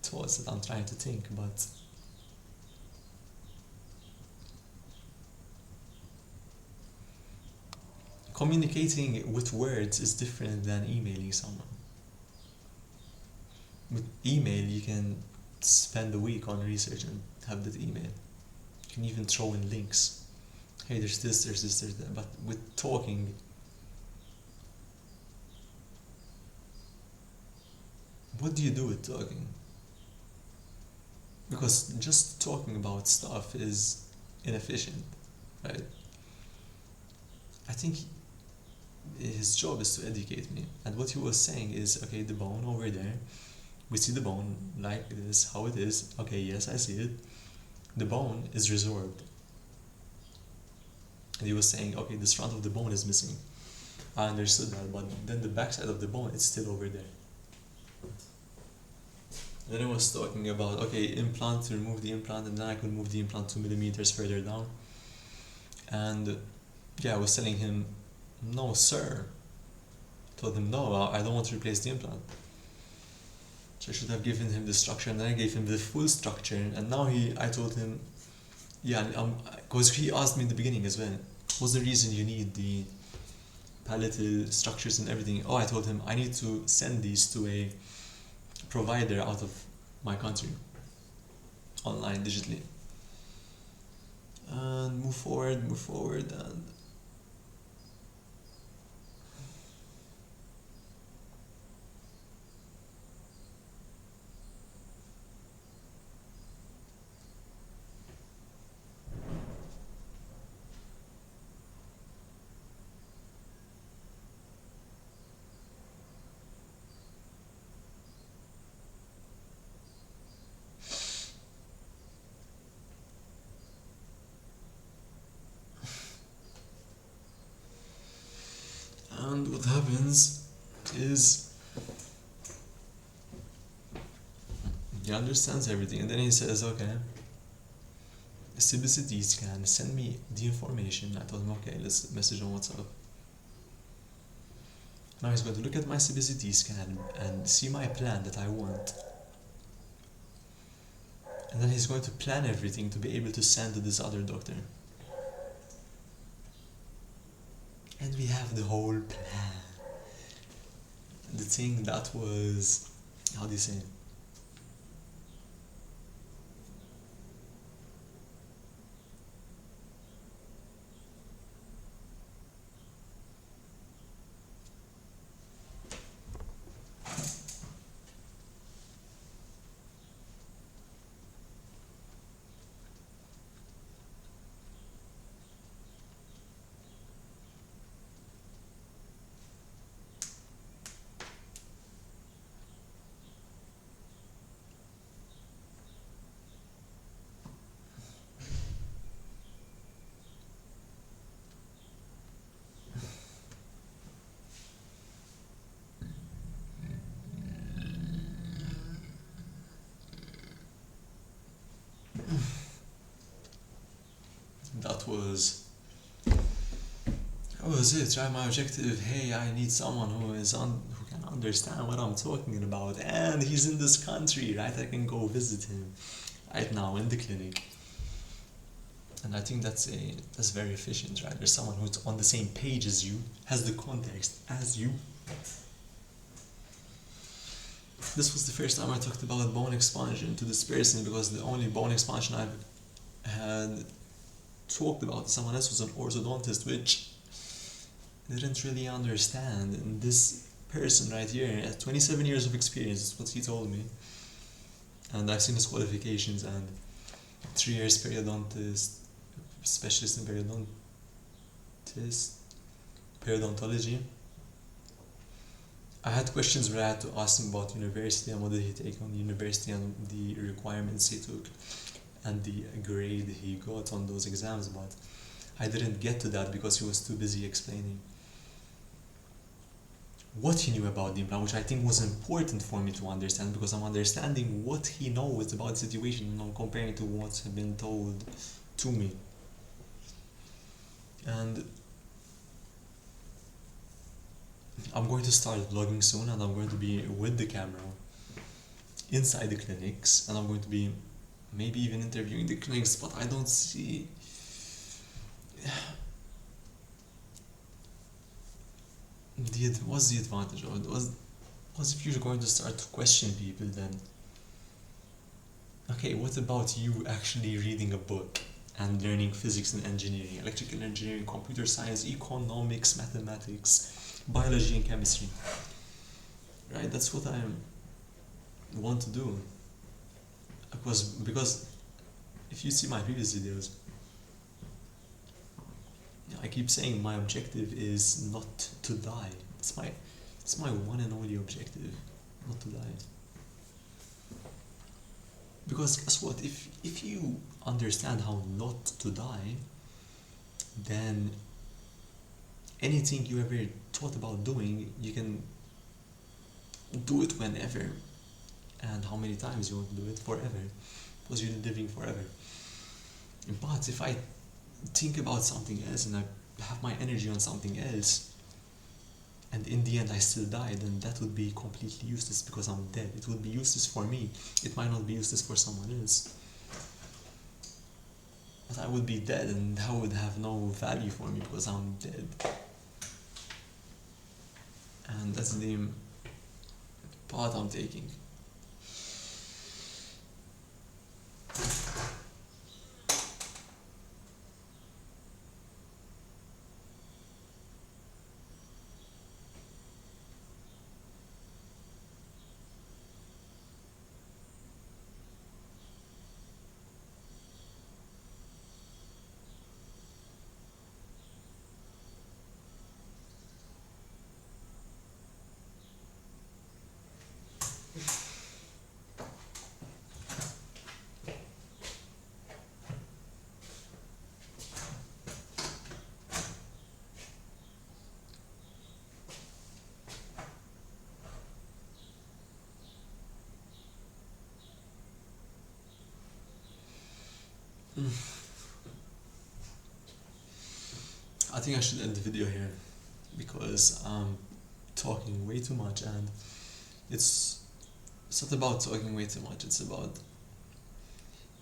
thoughts that I'm trying to think. But communicating with words is different than emailing someone. With email, you can spend a week on research and have that email. You can even throw in links. Hey, there's this, there's that. But with talking, what do you do with talking? Because just talking about stuff is inefficient, right? I think his job is to educate me. And what he was saying is, okay, the bone over there, we see the bone like this, how it is. Okay, yes, I see it. The bone is resorbed. And he was saying, okay, this front of the bone is missing. I understood that, but then the back side of the bone, it's still over there. Then I was talking about, okay, implant, to remove the implant, and then I could move the implant 2 millimeters further down. And yeah, I was telling him, no, sir. Told him, no, I don't want to replace the implant. So I should have given him the structure, and then I gave him the full structure. And now I told him, yeah, because he asked me in the beginning as well, what's the reason you need the palatal structures and everything? Oh, I told him, I need to send these to a provider out of my country, online, digitally. And move forward, and And what happens is he understands everything, and then he says, okay, CBCT scan, send me the information. I told him, okay, let's message on WhatsApp. Now he's going to look at my CBCT scan and see my plan that I want. And then he's going to plan everything to be able to send to this other doctor. And we have the whole plan. The thing that was, how do you say? That was it, right? My objective, hey, I need someone who can understand what I'm talking about, and he's in this country, right? I can go visit him right now in the clinic. And I think that's very efficient, right? There's someone who's on the same page as you, has the context as you. This was the first time I talked about bone expansion to this person, because the only bone expansion I've had talked about to someone else was an orthodontist, which didn't really understand. And this person right here has 27 years of experience, is what he told me. And I've seen his qualifications, and 3 years periodontist, specialist in periodontology. I had questions where I had to ask him about university and what did he take on the university and the requirements he took and the grade he got on those exams, but I didn't get to that because he was too busy explaining what he knew about the implant, which I think was important for me to understand, because I'm understanding what he knows about the situation and I'm comparing to what's been told to me. And I'm going to start vlogging soon, and I'm going to be with the camera inside the clinics, and I'm going to be maybe even interviewing the clinics, but I don't see what's the advantage of it. Was if you're going to start to question people, then okay, what about you actually reading a book and learning physics and engineering, electrical engineering, computer science, economics, mathematics, biology and chemistry, right? That's what I want to do. Because if you see my previous videos, I keep saying my objective is not to die. It's my one and only objective, not to die. Because guess what? If you understand how not to die, then anything you ever thought about doing, you can do it whenever and how many times you want to do it, forever, because you're living forever. But if I think about something else and I have my energy on something else, and in the end I still die, then that would be completely useless because I'm dead. It would be useless for me. It might not be useless for someone else. But I would be dead, and that would have no value for me because I'm dead. And that's the path I'm taking. think I should end the video here because I'm talking way too much, and it's not about talking way too much. It's about,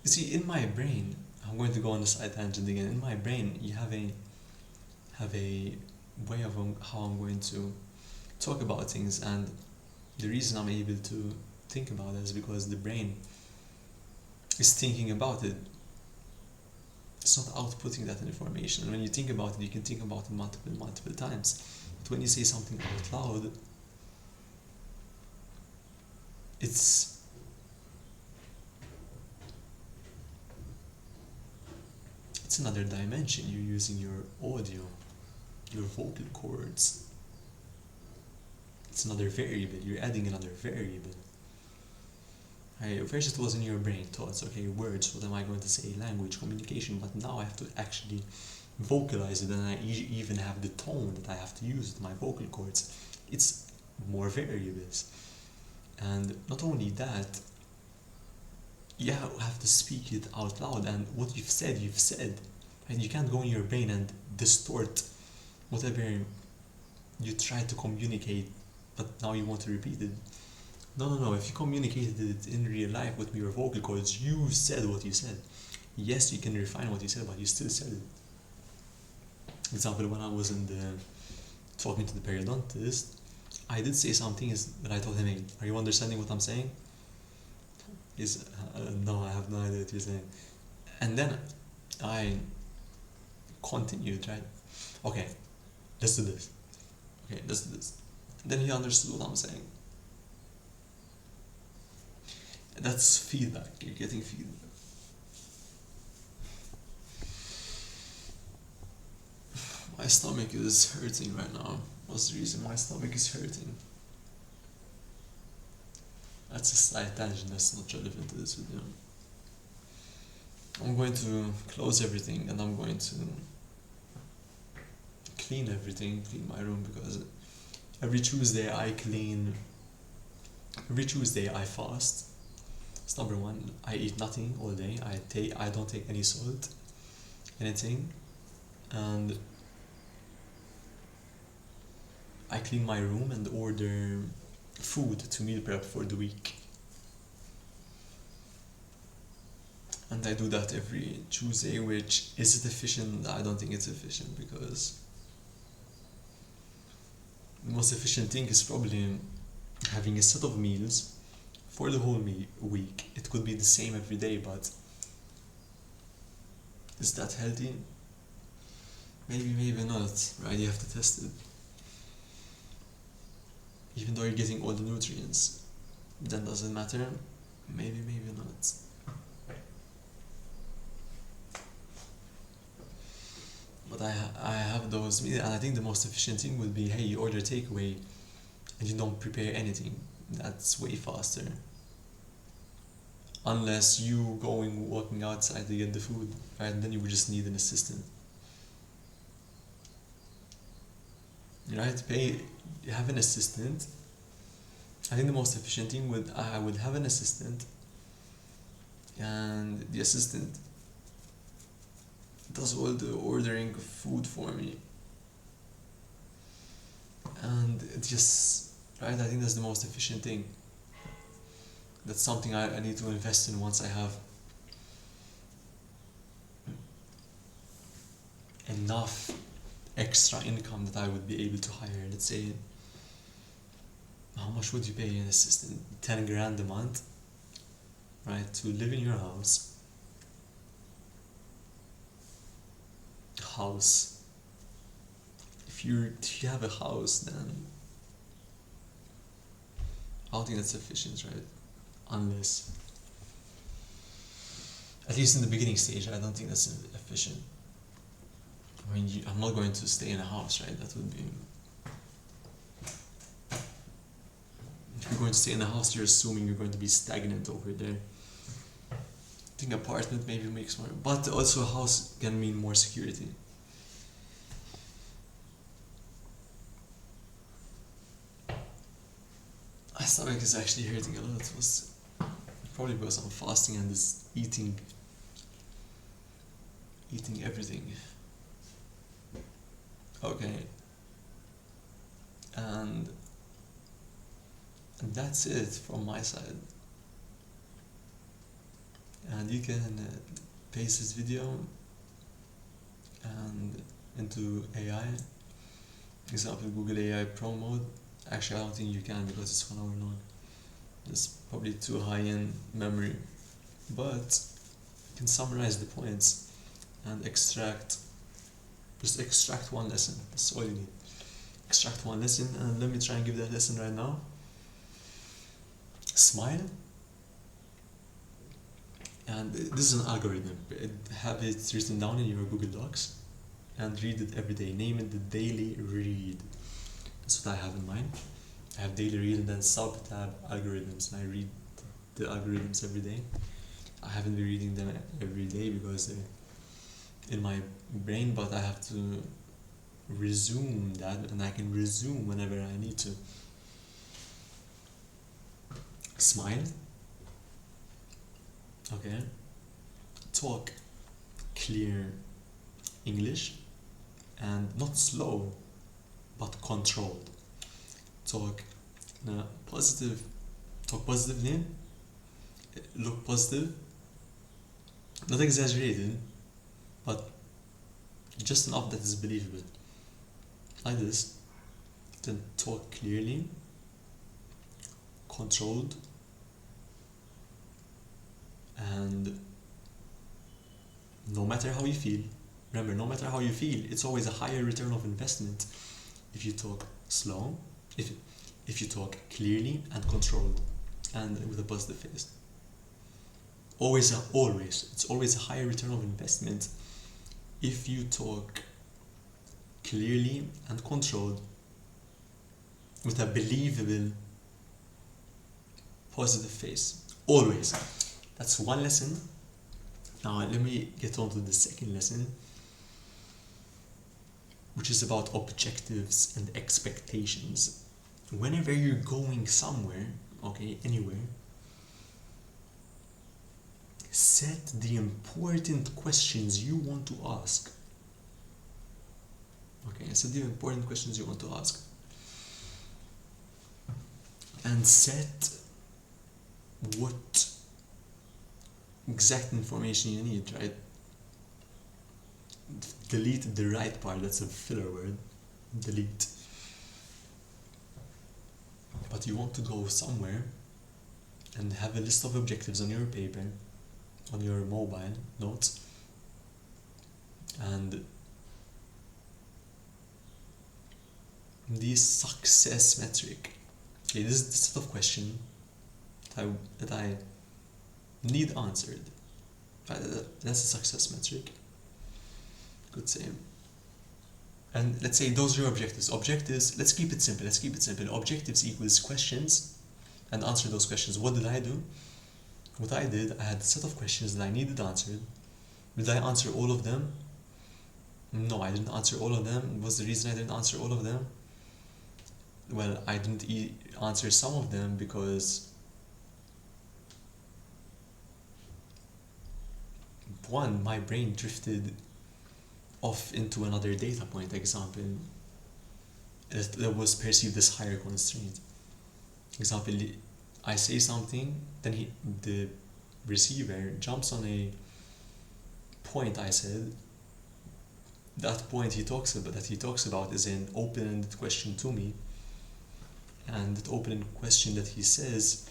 you see, in my brain, I'm going to go on the side tangent again. In my brain, you have a way of how I'm going to talk about things, and the reason I'm able to think about it is because the brain is thinking about it. It's not outputting that information. And when you think about it, you can think about it multiple times. But when you say something out loud, it's another dimension. You're using your audio, your vocal cords. It's another variable. You're adding another variable. First it was in your brain, thoughts, okay, words, what am I going to say, language, communication, but now I have to actually vocalize it, and I even have the tone that I have to use with my vocal cords. It's more variables. And not only that, you have to speak it out loud, and what you've said, and you can't go in your brain and distort whatever you try to communicate, but now you want to repeat it. No. If you communicated it in real life with your vocal cords, you said what you said. Yes, you can refine what you said, but you still said it. Example, when I was talking to the periodontist, I did say something that I told him, hey, are you understanding what I'm saying? He's, no, I have no idea what you're saying. And then I continued, right? Okay, let's do this. Okay, let's do this. Then he understood what I'm saying. That's feedback. You're getting feedback. My stomach is hurting right now. What's the reason my stomach is hurting? That's a slight tangent, that's not relevant to this video. I'm going to close everything, and I'm going to clean everything, clean my room, because every Tuesday I fast. It's number one. I eat nothing all day. I don't take any salt, anything, and I clean my room and order food to meal prep for the week. And I do that every Tuesday, which is it efficient? I don't think it's efficient, because the most efficient thing is probably having a set of meals for the whole week. It could be the same every day, but is that healthy? Maybe not, right? You have to test it. Even though you're getting all the nutrients, then does it matter? Maybe not. But I have those meals, and I think the most efficient thing would be, hey, you order takeaway and you don't prepare anything. That's way faster. Unless you walking outside to get the food, right? And then you would just need an assistant. Right? Have an assistant. I think the most efficient thing I would have an assistant, and the assistant does all the ordering of food for me. And it just, right? I think that's the most efficient thing. That's something I need to invest in once I have enough extra income that I would be able to hire. Let's say, how much would you pay an assistant? 10 grand a month, right? To live in your house. If you have a house, then I don't think that's sufficient, right? Unless, at least in the beginning stage, I don't think that's efficient. I mean, I'm not going to stay in a house, right? That would be... If you're going to stay in a house, you're assuming you're going to be stagnant over there. I think apartment maybe makes more, but also a house can mean more security. My stomach is actually hurting a lot. It was probably because I'm fasting and just eating everything. Okay, and that's it from my side. And you can paste this video and into AI. Example, Google AI Pro mode. Actually, I don't think you can because it's 1 hour long. It's probably too high in memory. But you can summarize the points and just extract one lesson. That's all you need. Extract one lesson, and let me try and give that lesson right now. Smile. And this is an algorithm. Have it written down in your Google Docs and read it every day. Name it the daily read. That's what I have in mind. I have daily read and then sub-tab algorithms, and I read the algorithms every day. I haven't been reading them every day because they're in my brain, but I have to resume that, and I can resume whenever I need to. Smile. Okay. Talk clear English, and not slow but controlled. Talk positive, talk positively, look positive, not exaggerated, but just enough that is believable. Like this. Then talk clearly, controlled, and no matter how you feel, remember, no matter how you feel, it's always a higher return of investment if you talk slow, if you talk clearly and controlled and with a positive face. Always, it's always a higher return of investment if you talk clearly and controlled with a believable positive face. Always. That's one lesson. Now let me get on to the second lesson, which is about objectives and expectations. Whenever you're going somewhere, okay, anywhere, set the important questions you want to ask. Okay, set the important questions you want to ask. And set what exact information you need, right? Delete the right part, that's a filler word. Delete. But you want to go somewhere and have a list of objectives on your paper, on your mobile notes, and the success metric. Okay, this is the set of questions that I need answered. That's a success metric. Good same. And let's say those are your objectives. Objectives, let's keep it simple. Objectives equals questions, and answer those questions. What did I do? What I did, I had a set of questions that I needed answered. Did I answer all of them? No, I didn't answer all of them. What was the reason I didn't answer all of them? Well, I didn't answer some of them because one, my brain drifted off into another data point. Example, that was perceived as higher constraint. Example, I say something, then the receiver jumps on a point I said. That point he talks about is an open-ended question to me, and that open-ended question that he says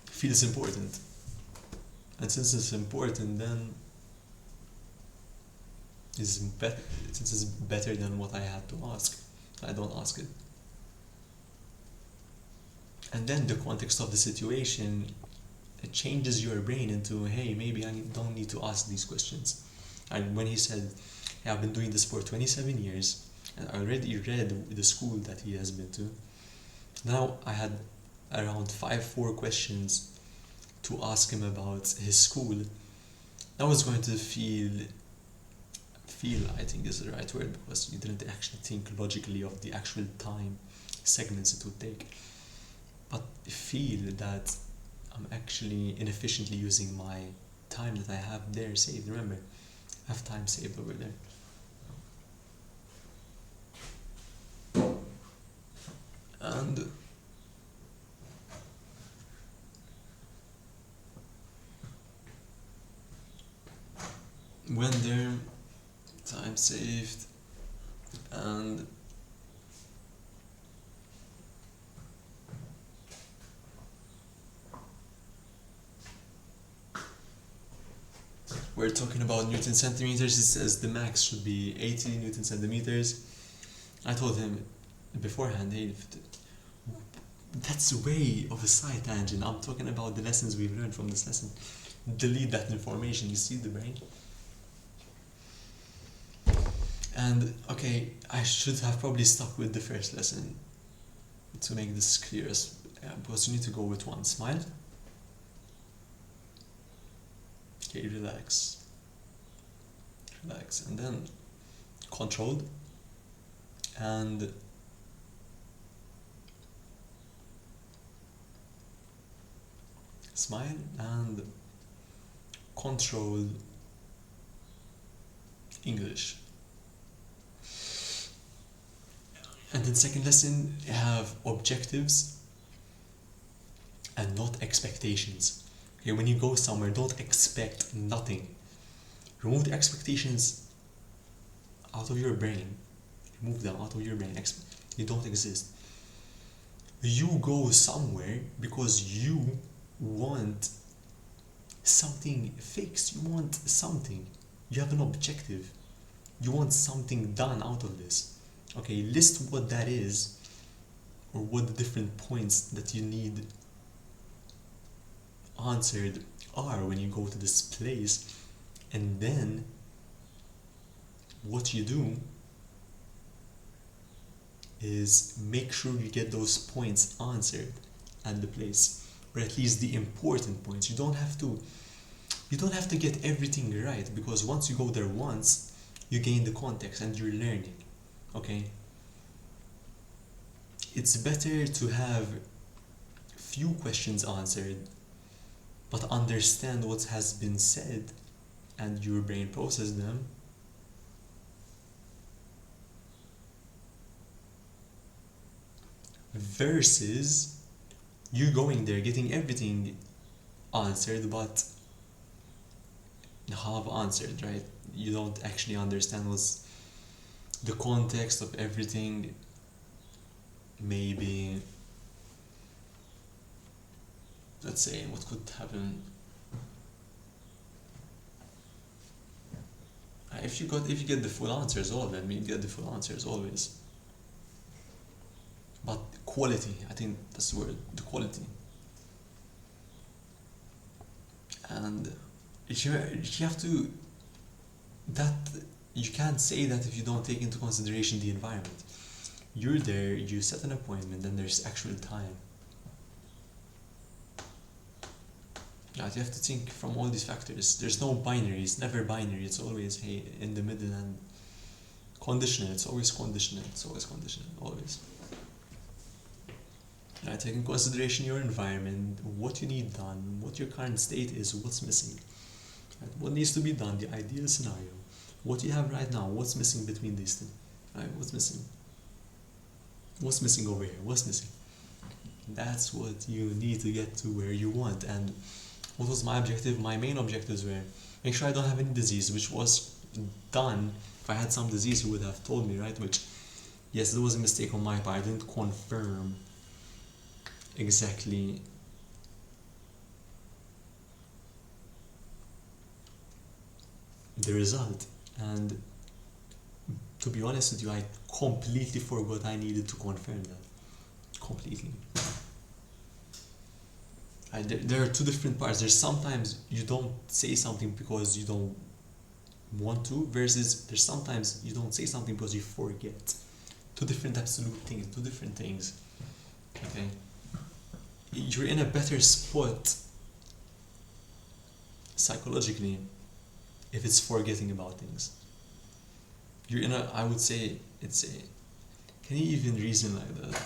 feels important. And since it's important, then since it's better than what I had to ask, I don't ask it. And then the context of the situation, it changes your brain into, hey, maybe I don't need to ask these questions. And when he said, hey, I've been doing this for 27 years, and I already read the school that he has been to, now I had around 4 questions to ask him about his school. I was going to feel, I think is the right word, because you didn't actually think logically of the actual time segments it would take, but feel that I'm actually inefficiently using my time that I have there saved. Remember, I have time saved over there. And when there, time saved, and we're talking about Newton centimeters. It says the max should be 80 Newton centimeters. I told him beforehand, hey, that's way of a side tangent. I'm talking about the lessons we've learned from this lesson. Delete that information. You see the brain? And okay, I should have probably stuck with the first lesson to make this clear, because you need to go with one. Smile. Okay, relax. Relax. And then controlled. And smile and control English. And then second lesson, have objectives and not expectations. Okay, when you go somewhere, don't expect nothing. Remove the expectations out of your brain. Remove them out of your brain. They don't exist. You go somewhere because you want something fixed. You want something. You have an objective. You want something done out of this. Okay, list what that is, or what the different points that you need answered are when you go to this place, and then what you do is make sure you get those points answered at the place, or at least the important points. You don't have to get everything right, because once you go there once, you gain the context and you're learning. Okay? It's better to have few questions answered, but understand what has been said and your brain process them, versus you going there getting everything answered but half answered, right? You don't actually understand what's the context of everything. Maybe, let's say, what could happen if you get the full answers, all of them, you get the full answers always. But quality, I think that's the word, the quality. And you have to, that you can't say that if you don't take into consideration the environment. You're there, you set an appointment, and there's actual time. Right, you have to think from all these factors. There's no binary, it's never binary, it's always hey in the middle, and conditional, it's always conditional, always. Right, take into consideration your environment, what you need done, what your current state is, what's missing. Right, what needs to be done, the ideal scenario. What you have right now, what's missing between these two? Right, what's missing? What's missing over here? What's missing? That's what you need to get to where you want. And what was my objective? My main objectives were make sure I don't have any disease, which was done. If I had some disease, he would have told me, right? Which, yes, there was a mistake on my part. I didn't confirm exactly the result. And to be honest with you, I completely forgot I needed to confirm that. Completely. There are two different parts. There's sometimes you don't say something because you don't want to, versus there's sometimes you don't say something because you forget. Two different absolute things, two different things. Okay? You're in a better spot psychologically if it's forgetting about things. You're in a, I would say, it's a, can you even reason like that?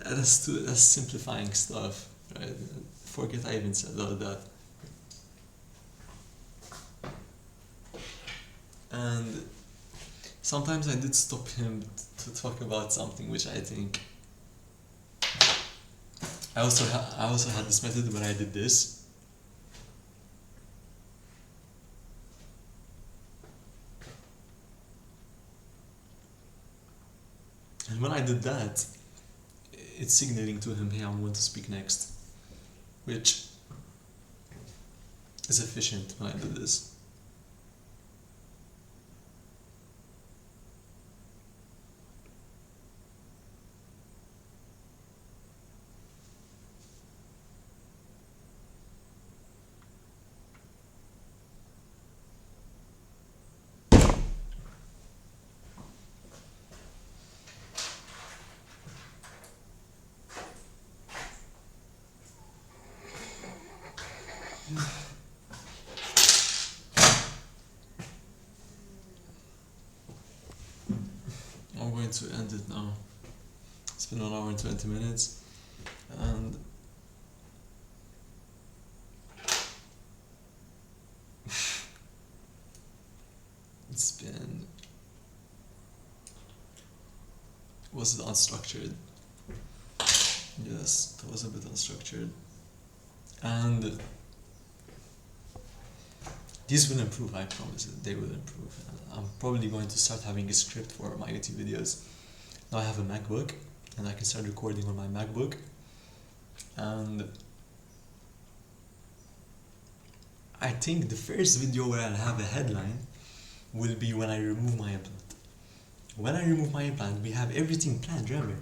That's simplifying stuff, right? Forget I even said all that. And sometimes I did stop him to talk about something which I think I also had this method when I did this. And when I did that, it's signaling to him, hey, I'm going to speak next, which is efficient when I do this. I'm going to end it now. It's been 1 hour and 20 minutes, and it's been, was it unstructured? Yes, that was a bit unstructured. And these will improve, I promise it, they will improve. I'm probably going to start having a script for my YouTube videos. Now I have a MacBook, and I can start recording on my MacBook. And I think the first video where I'll have a headline will be when I remove my implant. When I remove my implant, we have everything planned, remember?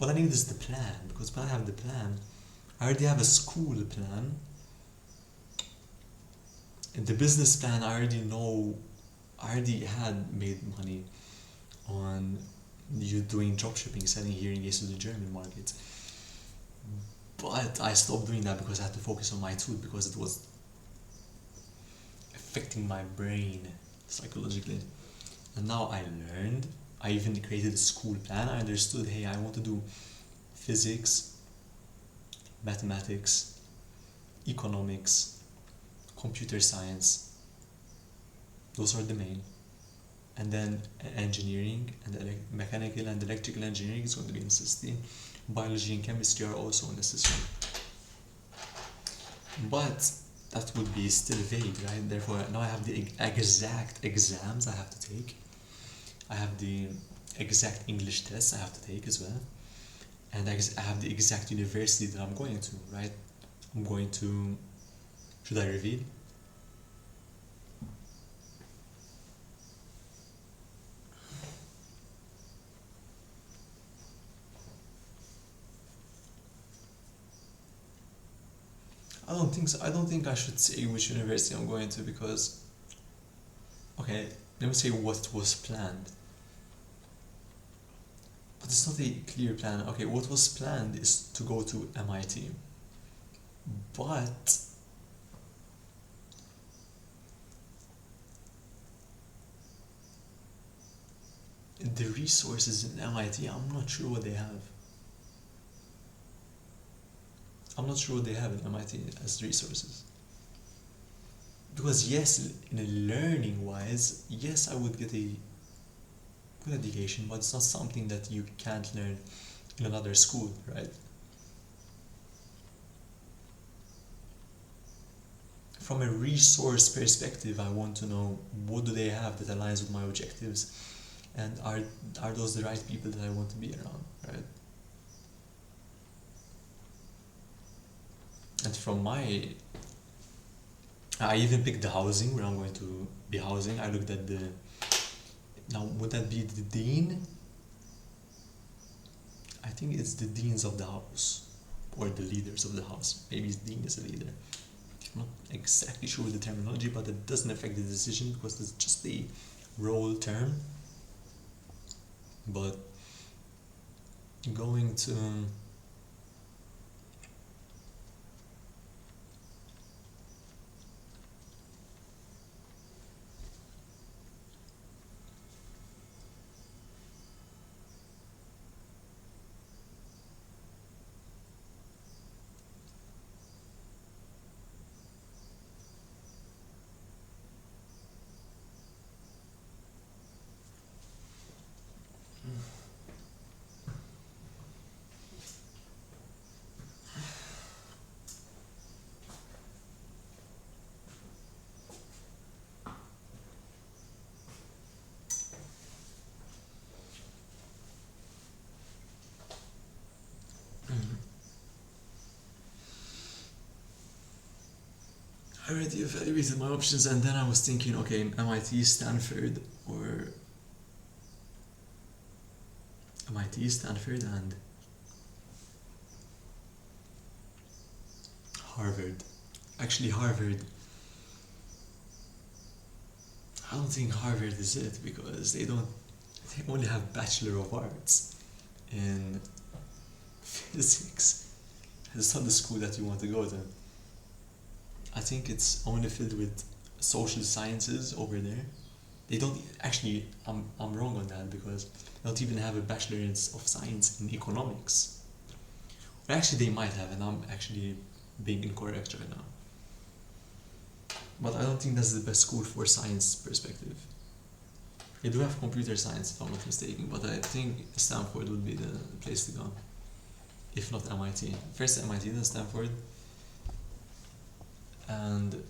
All I need is the plan, because when I have the plan, I already have a school plan. And the business plan, I already know, I already had made money on you doing dropshipping, selling hearing aids to the German market. But I stopped doing that because I had to focus on my tooth, because it was affecting my brain psychologically. And now I learned, I even created a school plan. I understood, hey, I want to do physics, mathematics, economics, computer science. Those are the main. And then engineering and mechanical and electrical engineering is going to be necessary. Biology and chemistry are also necessary. But that would be still vague, right? Therefore, now I have the exact exams I have to take. I have the exact English tests I have to take as well. And I have the exact university that I'm going to, right? I'm going to, should I reveal? I don't think so. I don't think I should say which university I'm going to, because, okay, let me say what was planned. But it's not a clear plan. Okay, what was planned is to go to MIT. But the resources in MIT, I'm not sure what they have. I'm not sure what they have in MIT as resources. Because yes, in a learning wise, yes, I would get a good education, but it's not something that you can't learn in another school, right? From a resource perspective, I want to know what do they have that aligns with my objectives, and are those the right people that I want to be around, right? And from my, I even picked the housing where I'm going to be housing. I looked at the, now would that be the dean? I think it's the deans of the house, or the leaders of the house. Maybe dean is a leader. I'm not exactly sure with the terminology, but it doesn't affect the decision because it's just the role term. But going to, I already evaluated my options, and then I was thinking, okay, MIT, Stanford, or MIT, Stanford, and Harvard. Actually, Harvard. I don't think Harvard is it because they don't. They only have Bachelor of Arts in physics. It's not the school that you want to go to. I think it's only filled with social sciences over there. They don't actually. I'm wrong on that because they don't even have a Bachelor of Science in economics. Or actually, they might have, and I'm actually being incorrect right now. But I don't think that's the best school for science perspective. They do have computer science, if I'm not mistaken, but I think Stanford would be the place to go, if not MIT. First MIT, then Stanford, and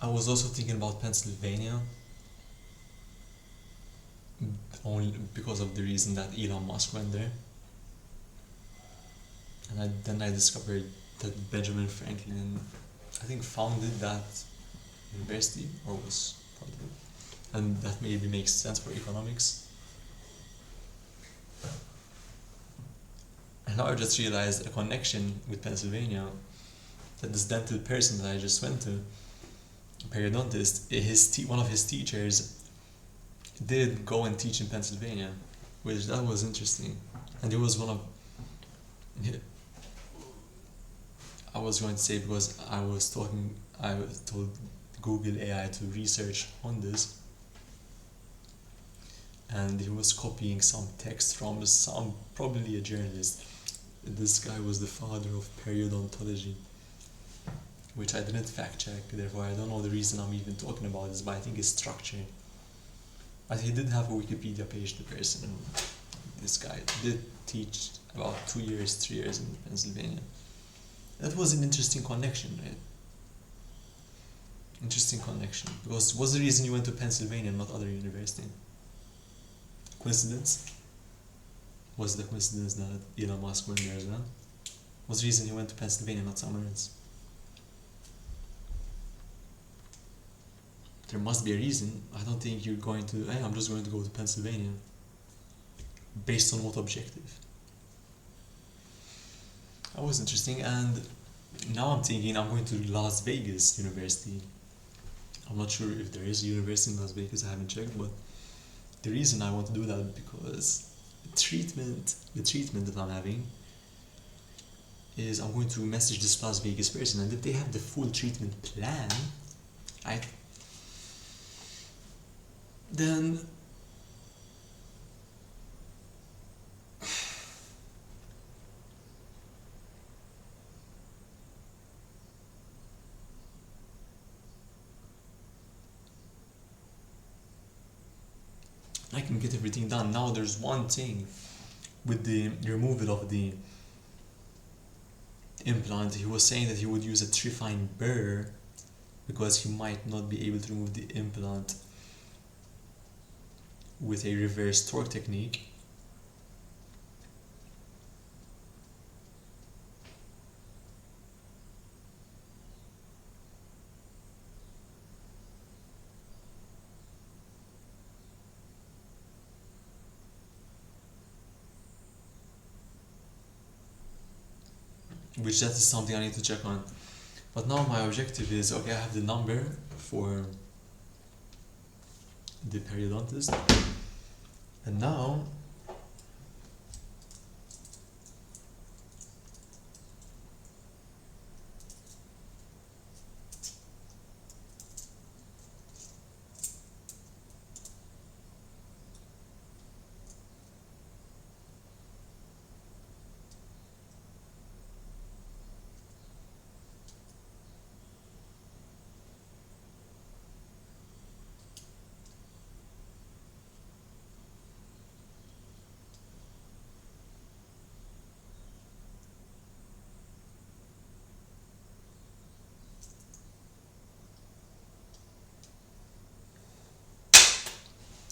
I was also thinking about Pennsylvania, only because of the reason that Elon Musk went there, and then I discovered that Benjamin Franklin, I think, founded that university or was part of it, and that maybe makes sense for economics. And now I just realized a connection with Pennsylvania, that this dental person that I just went to, periodontist, one of his teachers did go and teach in Pennsylvania, which that was interesting. And it was one of, I was going to say, because I told Google AI to research on this, and he was copying some text from probably a journalist. This guy was the father of periodontology, which I didn't fact check, therefore I don't know the reason I'm even talking about this, but I think it's structure. But he did have a Wikipedia page, the person who, this guy did teach about 3 years in Pennsylvania. That was an interesting connection, right? Interesting connection. Because what's the reason you went to Pennsylvania, not other university? Coincidence? Was the coincidence that Elon Musk went there as well? What's the reason he went to Pennsylvania, not somewhere else? There must be a reason. I don't think you're going to, hey, I'm just going to go to Pennsylvania. Based on what objective? That was interesting, and now I'm thinking I'm going to Las Vegas University. I'm not sure if there is a university in Las Vegas, I haven't checked, but the reason I want to do that because the treatment that I'm having is I'm going to message this Las Vegas person, and if they have the full treatment plan, right, then I can get everything done. Now there's one thing with the removal of the implant. He was saying that he would use a trifine burr because he might not be able to remove the implant with a reverse torque technique. Which that is something I need to check on. But now my objective is, okay, I have the number for the periodontist, and now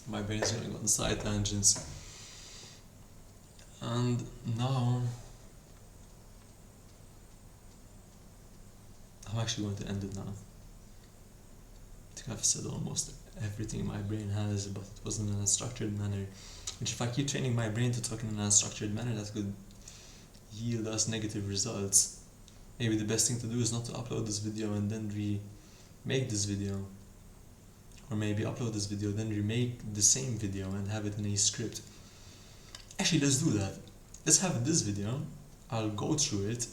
my brain is going on side tangents. And now I'm actually going to end it now. I think I've said almost everything my brain has, but it was in an unstructured manner. Which if I keep training my brain to talk in an unstructured manner, that could yield us negative results. Maybe the best thing to do is not to upload this video and then remake this video. Or maybe upload this video, then remake the same video and have it in a script. Actually, let's do that. Let's have this video. I'll go through it,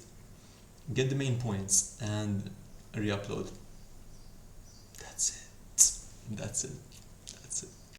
get the main points, and re-upload. That's it. That's it.